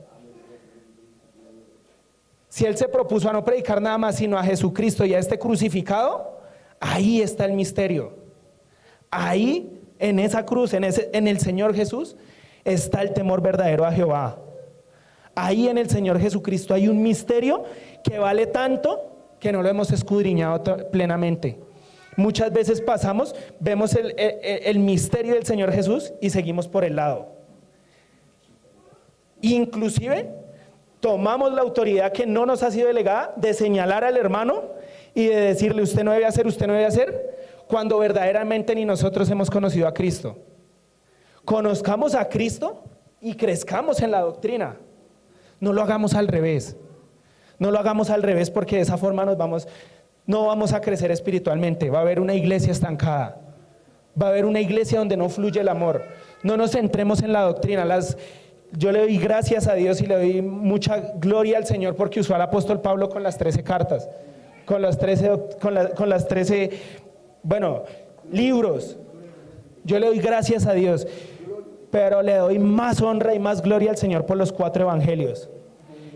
Si él se propuso a no predicar nada más, sino a Jesucristo y a este crucificado, ahí está el misterio. Ahí, en esa cruz, en el Señor Jesús, está el temor verdadero a Jehová. Ahí en el Señor Jesucristo hay un misterio que vale tanto que no lo hemos escudriñado plenamente. Muchas veces pasamos, vemos el misterio del Señor Jesús y seguimos por el lado. Inclusive tomamos la autoridad que no nos ha sido delegada de señalar al hermano y de decirle usted no debe hacer, usted no debe hacer, cuando verdaderamente ni nosotros hemos conocido a Cristo. Conozcamos a Cristo y crezcamos en la doctrina. No lo hagamos al revés. No lo hagamos al revés, porque de esa forma no vamos a crecer espiritualmente. Va a haber una iglesia estancada. Va a haber una iglesia donde no fluye el amor. No nos centremos en la doctrina. Yo le doy gracias a Dios y le doy mucha gloria al Señor porque usó al apóstol Pablo con las 13 cartas, con las 13 libros. Yo le doy gracias a Dios, pero le doy más honra y más gloria al Señor por los 4 evangelios,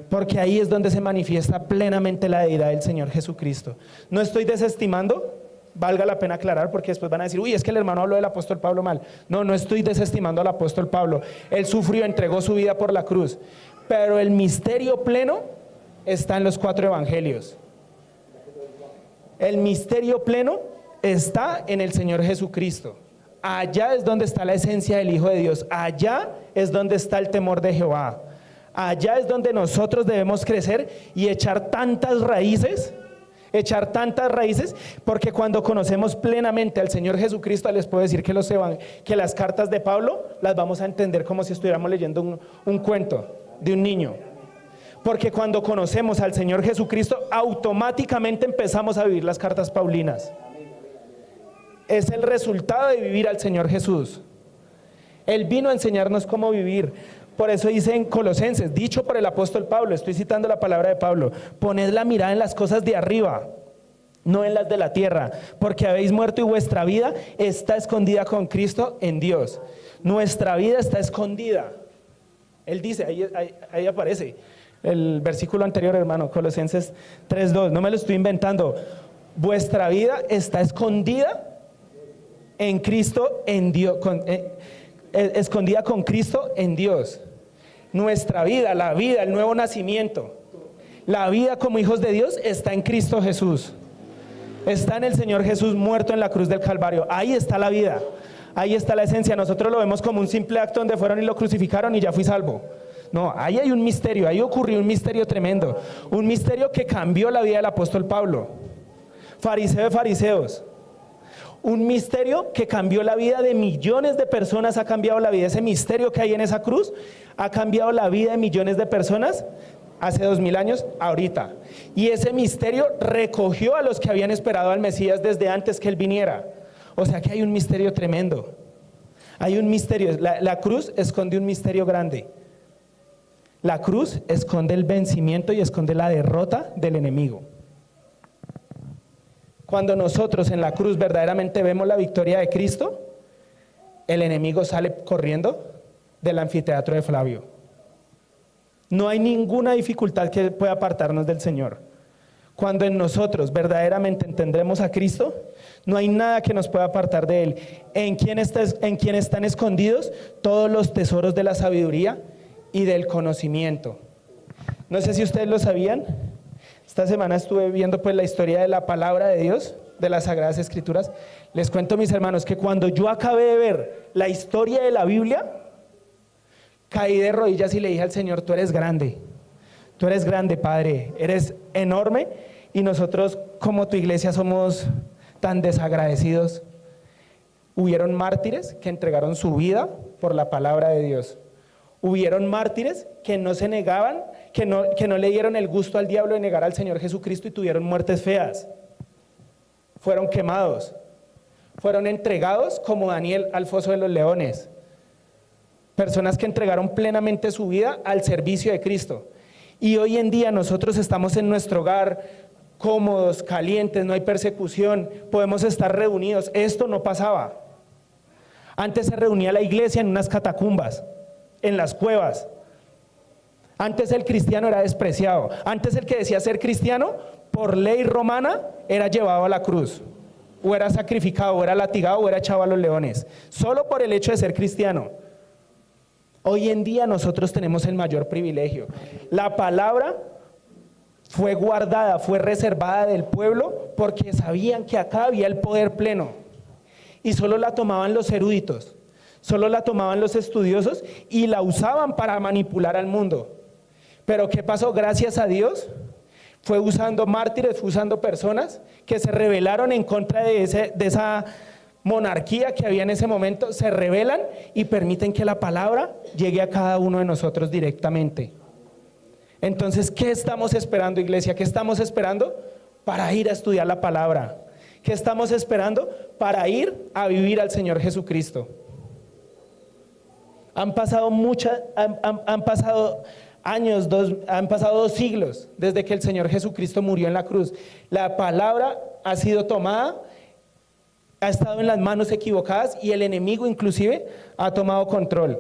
porque ahí es donde se manifiesta plenamente la deidad del Señor Jesucristo. No estoy desestimando, valga la pena aclarar, porque después van a decir, uy, es que el hermano habló del apóstol Pablo mal. No estoy desestimando al apóstol Pablo. Él sufrió, entregó su vida por la cruz, pero el misterio pleno está en los 4 evangelios. El misterio pleno está en el Señor Jesucristo. Allá es donde está la esencia del Hijo de Dios. Allá es donde está el temor de Jehová. Allá es donde nosotros debemos crecer y echar tantas raíces, porque cuando conocemos plenamente al Señor Jesucristo, les puedo decir que las cartas de Pablo las vamos a entender como si estuviéramos leyendo un cuento de un niño. Porque cuando conocemos al Señor Jesucristo, automáticamente empezamos a vivir las cartas paulinas. Es el resultado de vivir al Señor Jesús. Él vino a enseñarnos cómo vivir. Por eso dice en Colosenses, dicho por el apóstol Pablo, estoy citando la palabra de Pablo: poned la mirada en las cosas de arriba, no en las de la tierra, porque habéis muerto y vuestra vida está escondida con Cristo en Dios. Nuestra vida está escondida. Él dice, ahí aparece el versículo anterior, hermano, Colosenses 3:2, no me lo estoy inventando. Vuestra vida está escondida en Cristo, en Dios, escondida con Cristo en Dios. Nuestra vida, la vida, el nuevo nacimiento, la vida como hijos de Dios está en Cristo Jesús. Está en el Señor Jesús muerto en la cruz del Calvario. Ahí está la vida, ahí está la esencia. Nosotros lo vemos como un simple acto donde fueron y lo crucificaron y ya fui salvo. No, ahí hay un misterio, ahí ocurrió un misterio tremendo, un misterio que cambió la vida del apóstol Pablo, fariseo de fariseos. Un misterio que cambió la vida de millones de personas, ha cambiado la vida. Ese misterio que hay en esa cruz ha cambiado la vida de millones de personas hace 2000 años, ahorita. Y ese misterio recogió a los que habían esperado al Mesías desde antes que él viniera. O sea que hay un misterio tremendo. Hay un misterio. La cruz esconde un misterio grande. La cruz esconde el vencimiento y esconde la derrota del enemigo. Cuando nosotros en la cruz verdaderamente vemos la victoria de Cristo, el enemigo sale corriendo del anfiteatro de Flavio. No hay ninguna dificultad que pueda apartarnos del Señor. Cuando en nosotros verdaderamente entendemos a Cristo, no hay nada que nos pueda apartar de Él. ¿En quién están escondidos todos los tesoros de la sabiduría y del conocimiento? No sé si ustedes lo sabían. Esta semana estuve viendo pues la historia de la palabra de Dios, de las Sagradas Escrituras. Les cuento, mis hermanos, que cuando yo acabé de ver la historia de la Biblia, caí de rodillas y le dije al Señor: tú eres grande, Padre, eres enorme, y nosotros como tu iglesia somos tan desagradecidos. Hubieron mártires que entregaron su vida por la palabra de Dios. Hubieron mártires que no se negaban, que no le dieron el gusto al diablo de negar al Señor Jesucristo y tuvieron muertes feas. Fueron quemados, fueron entregados como Daniel al foso de los leones. Personas que entregaron plenamente su vida al servicio de Cristo. Y hoy en día nosotros estamos en nuestro hogar, cómodos, calientes, no hay persecución, podemos estar reunidos. Esto no pasaba. Antes se reunía la iglesia en unas catacumbas, en las cuevas. Antes el cristiano era despreciado. Antes el que decía ser cristiano, por ley romana, era llevado a la cruz, o era sacrificado, o era latigado, o era echado a los leones, solo por el hecho de ser cristiano. Hoy en día nosotros tenemos el mayor privilegio. La palabra fue guardada, fue reservada del pueblo porque sabían que acá había el poder pleno y solo la tomaban los eruditos, solo la tomaban los estudiosos y la usaban para manipular al mundo. Pero ¿qué pasó? Gracias a Dios fue usando mártires, fue usando personas que se rebelaron en contra de esa monarquía que había en ese momento, se rebelan y permiten que la palabra llegue a cada uno de nosotros directamente. Entonces, ¿qué estamos esperando, iglesia? ¿Qué estamos esperando? Para ir a estudiar la palabra. ¿Qué estamos esperando? Para ir a vivir al Señor Jesucristo. Han pasado años, han pasado 2 siglos desde que el Señor Jesucristo murió en la cruz. La palabra ha sido tomada, ha estado en las manos equivocadas y el enemigo inclusive ha tomado control.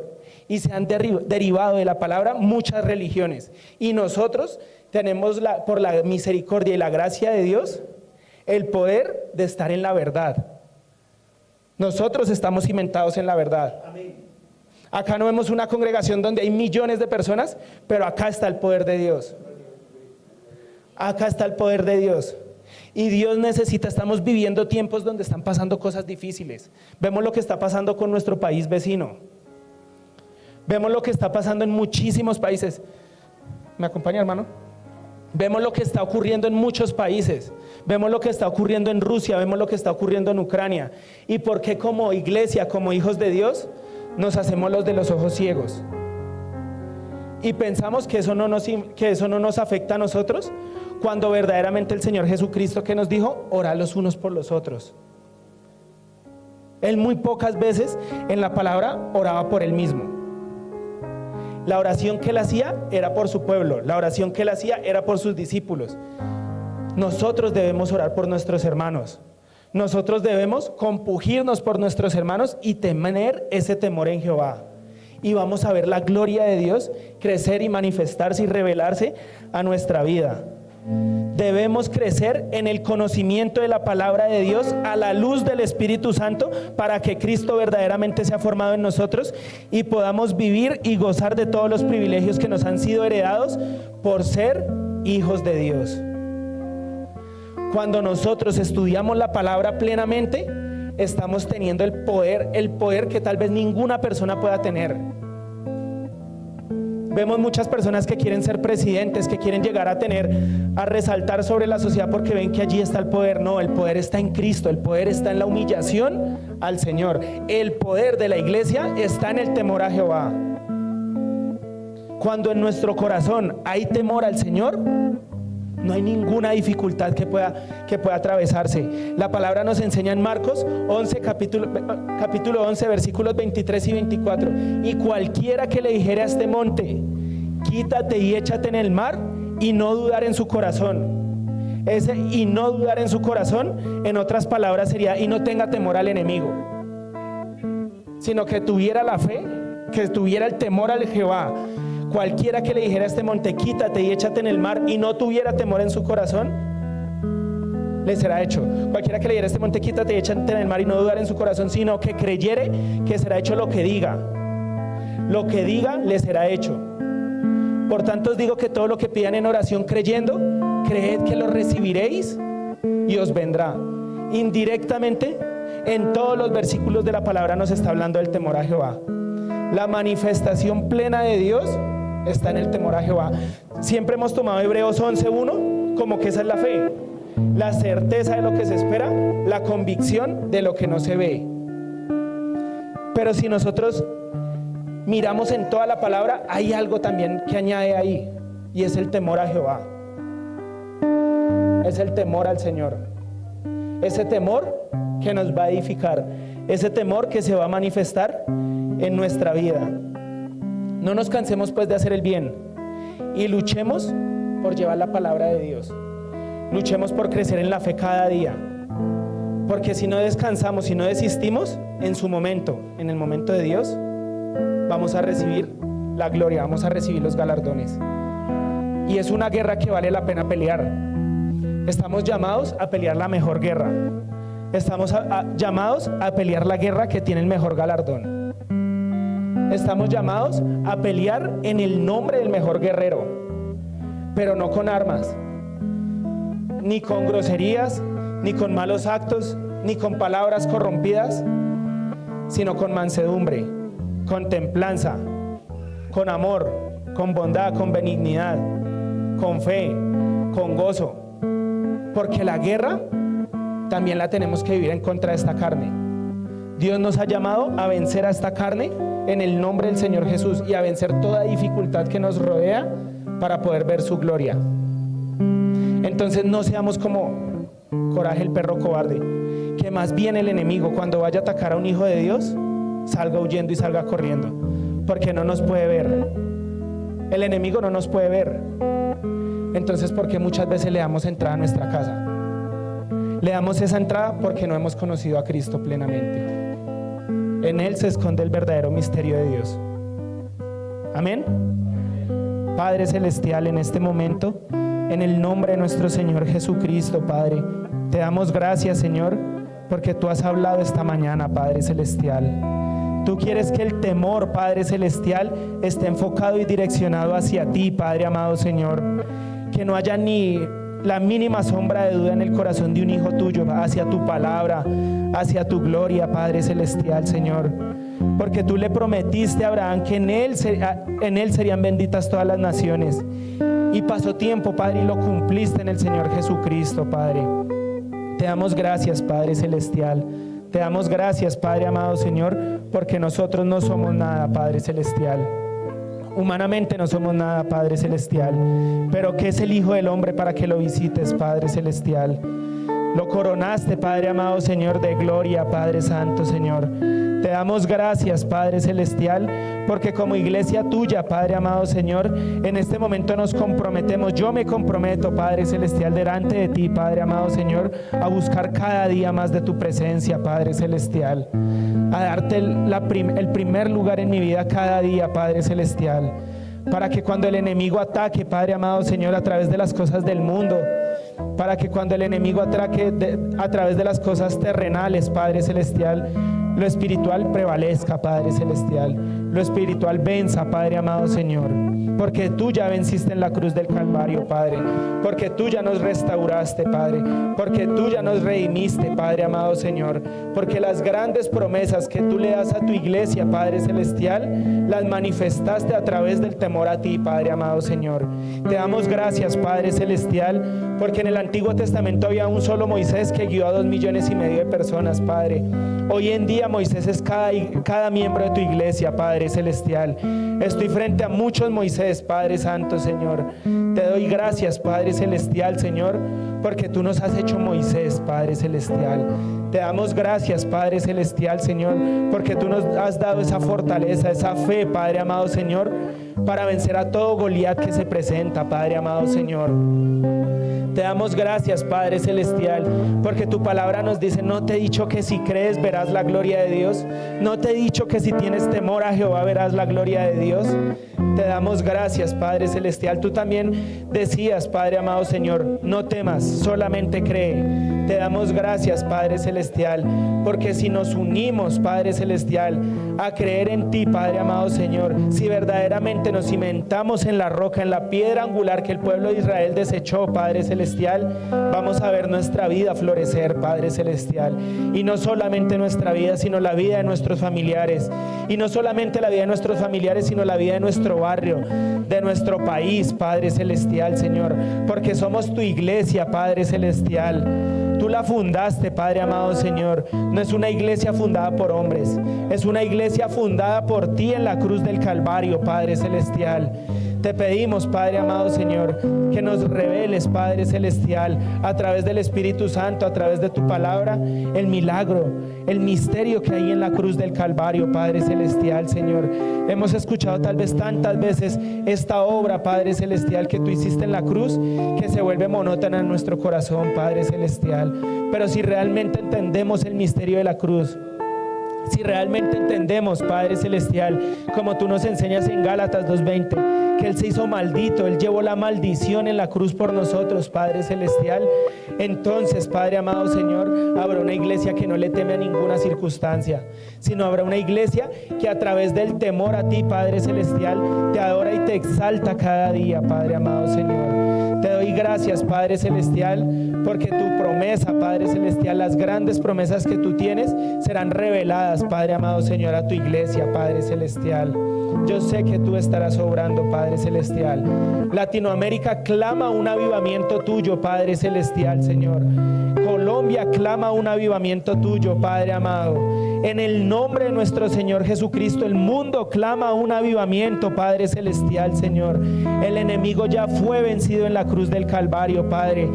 Y se han derivado de la palabra muchas religiones. Y nosotros tenemos, por la misericordia y la gracia de Dios, el poder de estar en la verdad. Nosotros estamos cimentados en la verdad. Amén. Acá no vemos una congregación donde hay millones de personas, pero acá está el poder de Dios. Acá está el poder de Dios. Y Dios necesita, estamos viviendo tiempos donde están pasando cosas difíciles. Vemos lo que está pasando con nuestro país vecino. Vemos lo que está pasando en muchísimos países. ¿Me acompaña, hermano? Vemos lo que está ocurriendo en muchos países. Vemos lo que está ocurriendo en Rusia, vemos lo que está ocurriendo en Ucrania. ¿Y por qué como iglesia, como hijos de Dios, nos hacemos los de los ojos ciegos? Y pensamos que eso no nos afecta a nosotros, cuando verdaderamente el Señor Jesucristo, que nos dijo, orad los unos por los otros. Él muy pocas veces en la palabra oraba por él mismo. La oración que él hacía era por su pueblo, la oración que él hacía era por sus discípulos. Nosotros debemos orar por nuestros hermanos. Nosotros debemos compugirnos por nuestros hermanos y tener ese temor en Jehová. Y vamos a ver la gloria de Dios crecer y manifestarse y revelarse a nuestra vida. Debemos crecer en el conocimiento de la palabra de Dios a la luz del Espíritu Santo, para que Cristo verdaderamente sea formado en nosotros y podamos vivir y gozar de todos los privilegios que nos han sido heredados por ser hijos de Dios. Cuando nosotros estudiamos la palabra plenamente, estamos teniendo el poder que tal vez ninguna persona pueda tener. Vemos muchas personas que quieren ser presidentes, que quieren llegar a resaltar sobre la sociedad porque ven que allí está el poder. No, el poder está en Cristo, el poder está en la humillación al Señor. El poder de la iglesia está en el temor a Jehová. Cuando en nuestro corazón hay temor al Señor, no hay ninguna dificultad que pueda atravesarse. La palabra nos enseña en Marcos 11, capítulo 11, versículos 23 y 24. Y cualquiera que le dijere a este monte, quítate y échate en el mar, y no dudar en su corazón. Ese y no dudar en su corazón, en otras palabras sería, y no tenga temor al enemigo, sino que tuviera la fe, que tuviera el temor al Jehová. Cualquiera que le dijera a este monte, quítate y échate en el mar, y no tuviera temor en su corazón, le será hecho. Cualquiera que le dijera a este monte, quítate y échate en el mar, y no dudar en su corazón, sino que creyere que será hecho lo que diga. Lo que diga le será hecho. Por tanto os digo que todo lo que pidan en oración creyendo, creed que lo recibiréis y os vendrá. Indirectamente, en todos los versículos de la palabra nos está hablando del temor a Jehová. La manifestación plena de Dios está en el temor a Jehová. Siempre hemos tomado Hebreos 11:1 como que esa es la fe, la certeza de lo que se espera, la convicción de lo que no se ve. Pero si nosotros miramos en toda la palabra, hay algo también que añade ahí, y es el temor a Jehová. Es el temor al Señor. Ese temor que nos va a edificar, ese temor que se va a manifestar en nuestra vida. No nos cansemos pues de hacer el bien y luchemos por llevar la palabra de Dios. Luchemos por crecer en la fe cada día. Porque si no descansamos, si no desistimos, en su momento, en el momento de Dios, vamos a recibir la gloria, vamos a recibir los galardones. Y es una guerra que vale la pena pelear. Estamos llamados a pelear la mejor guerra. Estamos llamados a pelear la guerra que tiene el mejor galardón. Estamos llamados a pelear en el nombre del mejor guerrero, pero no con armas, ni con groserías, ni con malos actos, ni con palabras corrompidas, sino con mansedumbre, con templanza, con amor, con bondad, con benignidad, con fe, con gozo. Porque la guerra también la tenemos que vivir en contra de esta carne. Dios nos ha llamado a vencer a esta carne en el nombre del Señor Jesús y a vencer toda dificultad que nos rodea para poder ver su gloria. Entonces no seamos como Coraje el perro cobarde, que más bien el enemigo cuando vaya a atacar a un hijo de Dios salga huyendo y salga corriendo, porque no nos puede ver. El enemigo no nos puede ver. Entonces, ¿por qué muchas veces le damos entrada a nuestra casa? Le damos esa entrada porque no hemos conocido a Cristo plenamente. En Él se esconde el verdadero misterio de Dios. Amén. Padre Celestial, en este momento, en el nombre de nuestro Señor Jesucristo, Padre, te damos gracias, Señor, porque tú has hablado esta mañana, Padre Celestial. Tú quieres que el temor, Padre Celestial, esté enfocado y direccionado hacia ti, Padre amado Señor. Que no haya ni la mínima sombra de duda en el corazón de un hijo tuyo hacia tu palabra, hacia tu gloria, Padre Celestial, Señor. Porque tú le prometiste a Abraham que en él serían benditas todas las naciones. Y pasó tiempo, Padre, y lo cumpliste en el Señor Jesucristo, Padre. Te damos gracias, Padre Celestial. Te damos gracias, Padre amado Señor, porque nosotros no somos nada, Padre Celestial. Humanamente no somos nada, Padre Celestial. Pero ¿qué es el Hijo del Hombre para que lo visites, Padre Celestial? Lo coronaste, Padre amado Señor, de gloria, Padre Santo, Señor. Te damos gracias, Padre Celestial, porque como iglesia tuya, Padre amado Señor, en este momento nos comprometemos. Yo me comprometo, Padre Celestial, delante de ti, Padre amado Señor, a buscar cada día más de tu presencia, Padre Celestial, a darte el primer lugar en mi vida cada día, Padre Celestial, para que cuando el enemigo ataque, Padre amado Señor, a través de las cosas del mundo, para que cuando el enemigo ataque a través de las cosas terrenales, Padre Celestial, lo espiritual prevalezca, Padre Celestial. Lo espiritual venza, Padre amado Señor. Porque tú ya venciste en la cruz del Calvario, Padre. Porque tú ya nos restauraste, Padre. Porque tú ya nos redimiste, Padre amado Señor. Porque las grandes promesas que tú le das a tu iglesia, Padre Celestial, las manifestaste a través del temor a ti, Padre amado Señor. Te damos gracias, Padre Celestial, porque en el Antiguo Testamento había un solo Moisés que guió a 2,5 millones de personas, Padre. Hoy en día Moisés es cada miembro de tu iglesia, Padre Celestial. Estoy frente a muchos Moisés, Padre Santo, Señor. Te doy gracias, Padre Celestial, Señor, porque tú nos has hecho Moisés, Padre Celestial. Te damos gracias, Padre Celestial, Señor, porque tú nos has dado esa fortaleza, esa fe, Padre amado Señor, para vencer a todo Goliat que se presenta, Padre amado Señor. Te damos gracias, Padre Celestial, porque tu palabra nos dice: no te he dicho que si crees verás la gloria de Dios. No te he dicho que si tienes temor a Jehová verás la gloria de Dios. Te damos gracias, Padre Celestial. Tú también decías, Padre amado Señor, no temas, solamente cree. Te damos gracias, Padre Celestial, porque si nos unimos, Padre Celestial, a creer en ti, Padre amado Señor, si verdaderamente nos cimentamos en la roca, en la piedra angular que el pueblo de Israel desechó, Padre Celestial, vamos a ver nuestra vida florecer, Padre Celestial. Y no solamente nuestra vida, sino la vida de nuestros familiares. Y no solamente la vida de nuestros familiares, sino la vida de nuestro barrio, de nuestro país, Padre Celestial, Señor, porque somos tu iglesia, Padre Celestial. Tú la fundaste, Padre amado Señor. No es una iglesia fundada por hombres, es una iglesia fundada por ti en la cruz del Calvario, Padre Celestial. Te pedimos, Padre amado Señor, que nos reveles, Padre Celestial, a través del Espíritu Santo, a través de tu palabra, el milagro, el misterio que hay en la cruz del Calvario, Padre Celestial, Señor. Hemos escuchado tal vez tantas veces esta obra, Padre Celestial, que tú hiciste en la cruz, que se vuelve monótona en nuestro corazón, Padre Celestial. pero si realmente entendemos el misterio de la cruz, si realmente entendemos, Padre Celestial, como tú nos enseñas en Gálatas 2:20, que Él se hizo maldito, Él llevó la maldición en la cruz por nosotros, Padre Celestial, entonces, Padre amado Señor, habrá una iglesia que no le teme a ninguna circunstancia, sino habrá una iglesia que a través del temor a ti, Padre Celestial, te adora y te exalta cada día, Padre amado Señor. Te doy gracias, Padre Celestial, porque tu promesa, Padre Celestial, las grandes promesas que tú tienes serán reveladas, Padre amado Señor, a tu iglesia, Padre Celestial. Yo sé que tú estarás obrando, Padre Celestial. Latinoamérica clama un avivamiento tuyo, Padre Celestial, Señor. Colombia clama un avivamiento tuyo, Padre amado. En el nombre de nuestro Señor Jesucristo, el mundo clama un avivamiento, Padre Celestial, Señor. El enemigo ya fue vencido en la cruz del Calvario, Padre.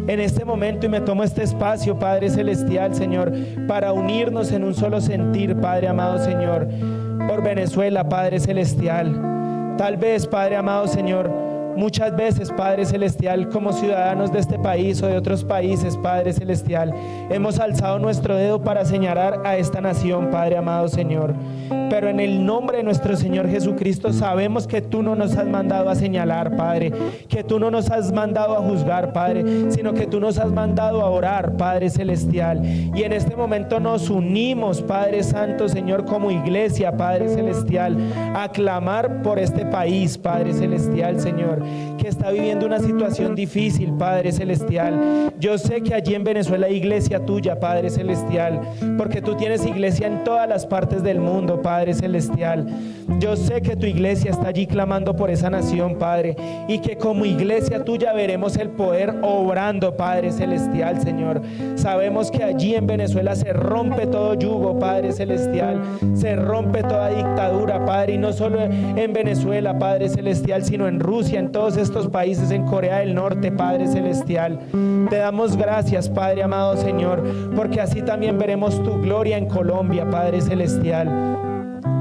En este momento, y me tomo este espacio, Padre Celestial, Señor, para unirnos en un solo sentir, Padre amado Señor, por Venezuela, Padre Celestial. Tal vez, Padre amado Señor, muchas veces, Padre Celestial, como ciudadanos de este país o de otros países, Padre Celestial, hemos alzado nuestro dedo para señalar a esta nación, Padre amado Señor. Pero en el nombre de nuestro Señor Jesucristo sabemos que tú no nos has mandado a señalar, Padre, que tú no nos has mandado a juzgar, Padre, sino que tú nos has mandado a orar, Padre Celestial. Y en este momento nos unimos, Padre Santo, Señor, como iglesia, Padre Celestial, a clamar por este país, Padre Celestial, Señor, que está viviendo una situación difícil, Padre Celestial. Yo sé que allí en Venezuela hay iglesia tuya, Padre Celestial, porque tú tienes iglesia en todas las partes del mundo, Padre Celestial. Yo sé que tu iglesia está allí clamando por esa nación, Padre, y que como iglesia tuya veremos el poder obrando, Padre Celestial, Señor. Sabemos que allí en Venezuela se rompe todo yugo, Padre Celestial, se rompe toda dictadura, Padre, y no solo en Venezuela, Padre Celestial, sino en Rusia, en todos estos países, en Corea del Norte, Padre Celestial. Te damos gracias, Padre amado Señor, porque así también veremos tu gloria en Colombia, Padre Celestial.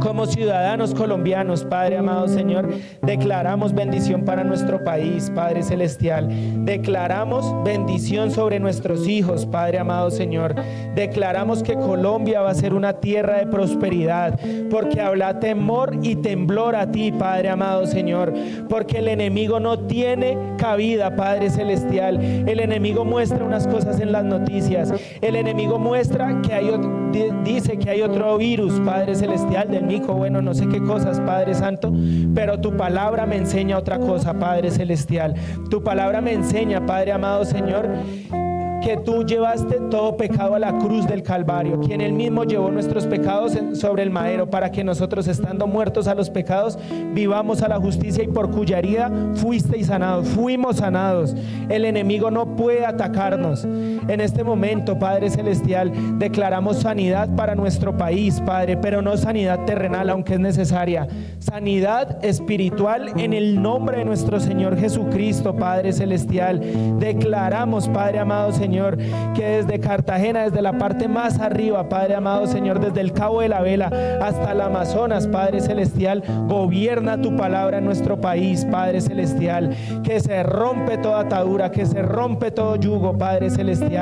Como ciudadanos colombianos, Padre amado Señor, declaramos bendición para nuestro país, Padre Celestial. Declaramos bendición sobre nuestros hijos, Padre amado Señor. Declaramos que Colombia va a ser una tierra de prosperidad, porque habla temor y temblor a ti, Padre amado Señor, porque el enemigo no tiene cabida, Padre Celestial. El enemigo muestra unas cosas en las noticias. El enemigo muestra que dice que hay otro virus, Padre Celestial, del mico, bueno, no sé qué cosas, Padre Santo, pero tu palabra me enseña otra cosa, Padre Celestial. Tu palabra me enseña, Padre amado Señor, que tú llevaste todo pecado a la cruz del Calvario, quien él mismo llevó nuestros pecados sobre el madero, para que nosotros, estando muertos a los pecados, vivamos a la justicia, y por cuya herida fuisteis sanados, fuimos sanados. El enemigo no puede atacarnos. En este momento, Padre Celestial, declaramos sanidad para nuestro país, Padre, pero no sanidad terrenal, aunque es necesaria, sanidad espiritual en el nombre de nuestro Señor Jesucristo, Padre Celestial. Declaramos, Padre amado Señor, que desde Cartagena, desde la parte más arriba, Padre amado Señor, desde el Cabo de la Vela hasta el Amazonas, Padre Celestial, gobierna tu palabra en nuestro país, Padre Celestial, que se rompe toda atadura, que se rompe todo yugo, Padre Celestial.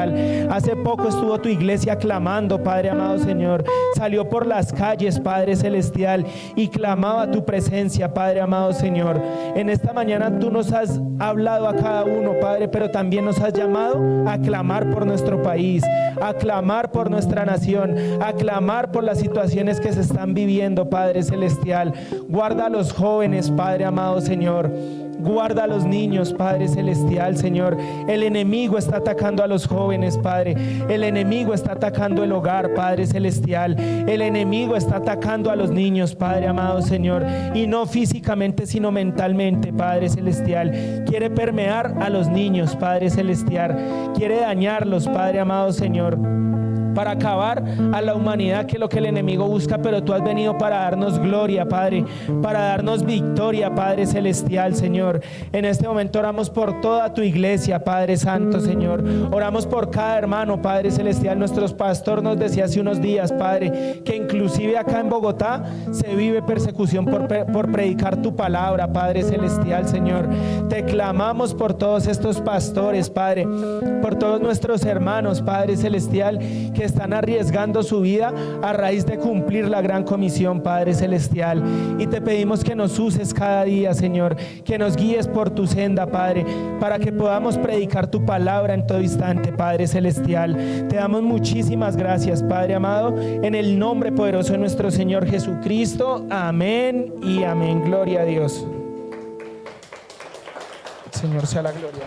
Hace poco estuvo tu iglesia clamando, Padre amado Señor, salió por las calles, Padre Celestial, y clamaba tu presencia, Padre amado Señor. En esta mañana tú nos has hablado a cada uno, Padre, pero también nos has llamado a clamar por nuestro país, a clamar por nuestra nación, a clamar por las situaciones que se están viviendo, Padre Celestial. Guarda a los jóvenes, Padre amado Señor. Guarda a los niños, Padre Celestial, Señor. El enemigo está atacando a los jóvenes, Padre. El enemigo está atacando el hogar, Padre Celestial. El enemigo está atacando a los niños, Padre amado Señor. Y no físicamente, sino mentalmente, Padre Celestial. Quiere permear a los niños, Padre Celestial. Quiere dañarlos, Padre amado Señor. para acabar a la humanidad, que es lo que el enemigo busca, pero tú has venido para darnos gloria, Padre, para darnos victoria, Padre celestial, Señor. En este momento oramos por toda tu iglesia, Padre Santo, Señor. Oramos por cada hermano, Padre celestial. Nuestro pastor nos decía hace unos días, Padre, que inclusive acá en Bogotá se vive persecución por predicar tu palabra, Padre celestial, Señor. Te clamamos por todos estos pastores, Padre, por todos nuestros hermanos, Padre celestial, que están arriesgando su vida a raíz de cumplir la gran comisión, Padre celestial. Y te pedimos que nos uses cada día, Señor, que nos guíes por tu senda, Padre, para que podamos predicar tu palabra en todo instante, Padre celestial. Te damos muchísimas gracias, Padre amado, en el nombre poderoso de nuestro Señor Jesucristo. Amén y amén. Gloria a Dios. Señor sea la gloria.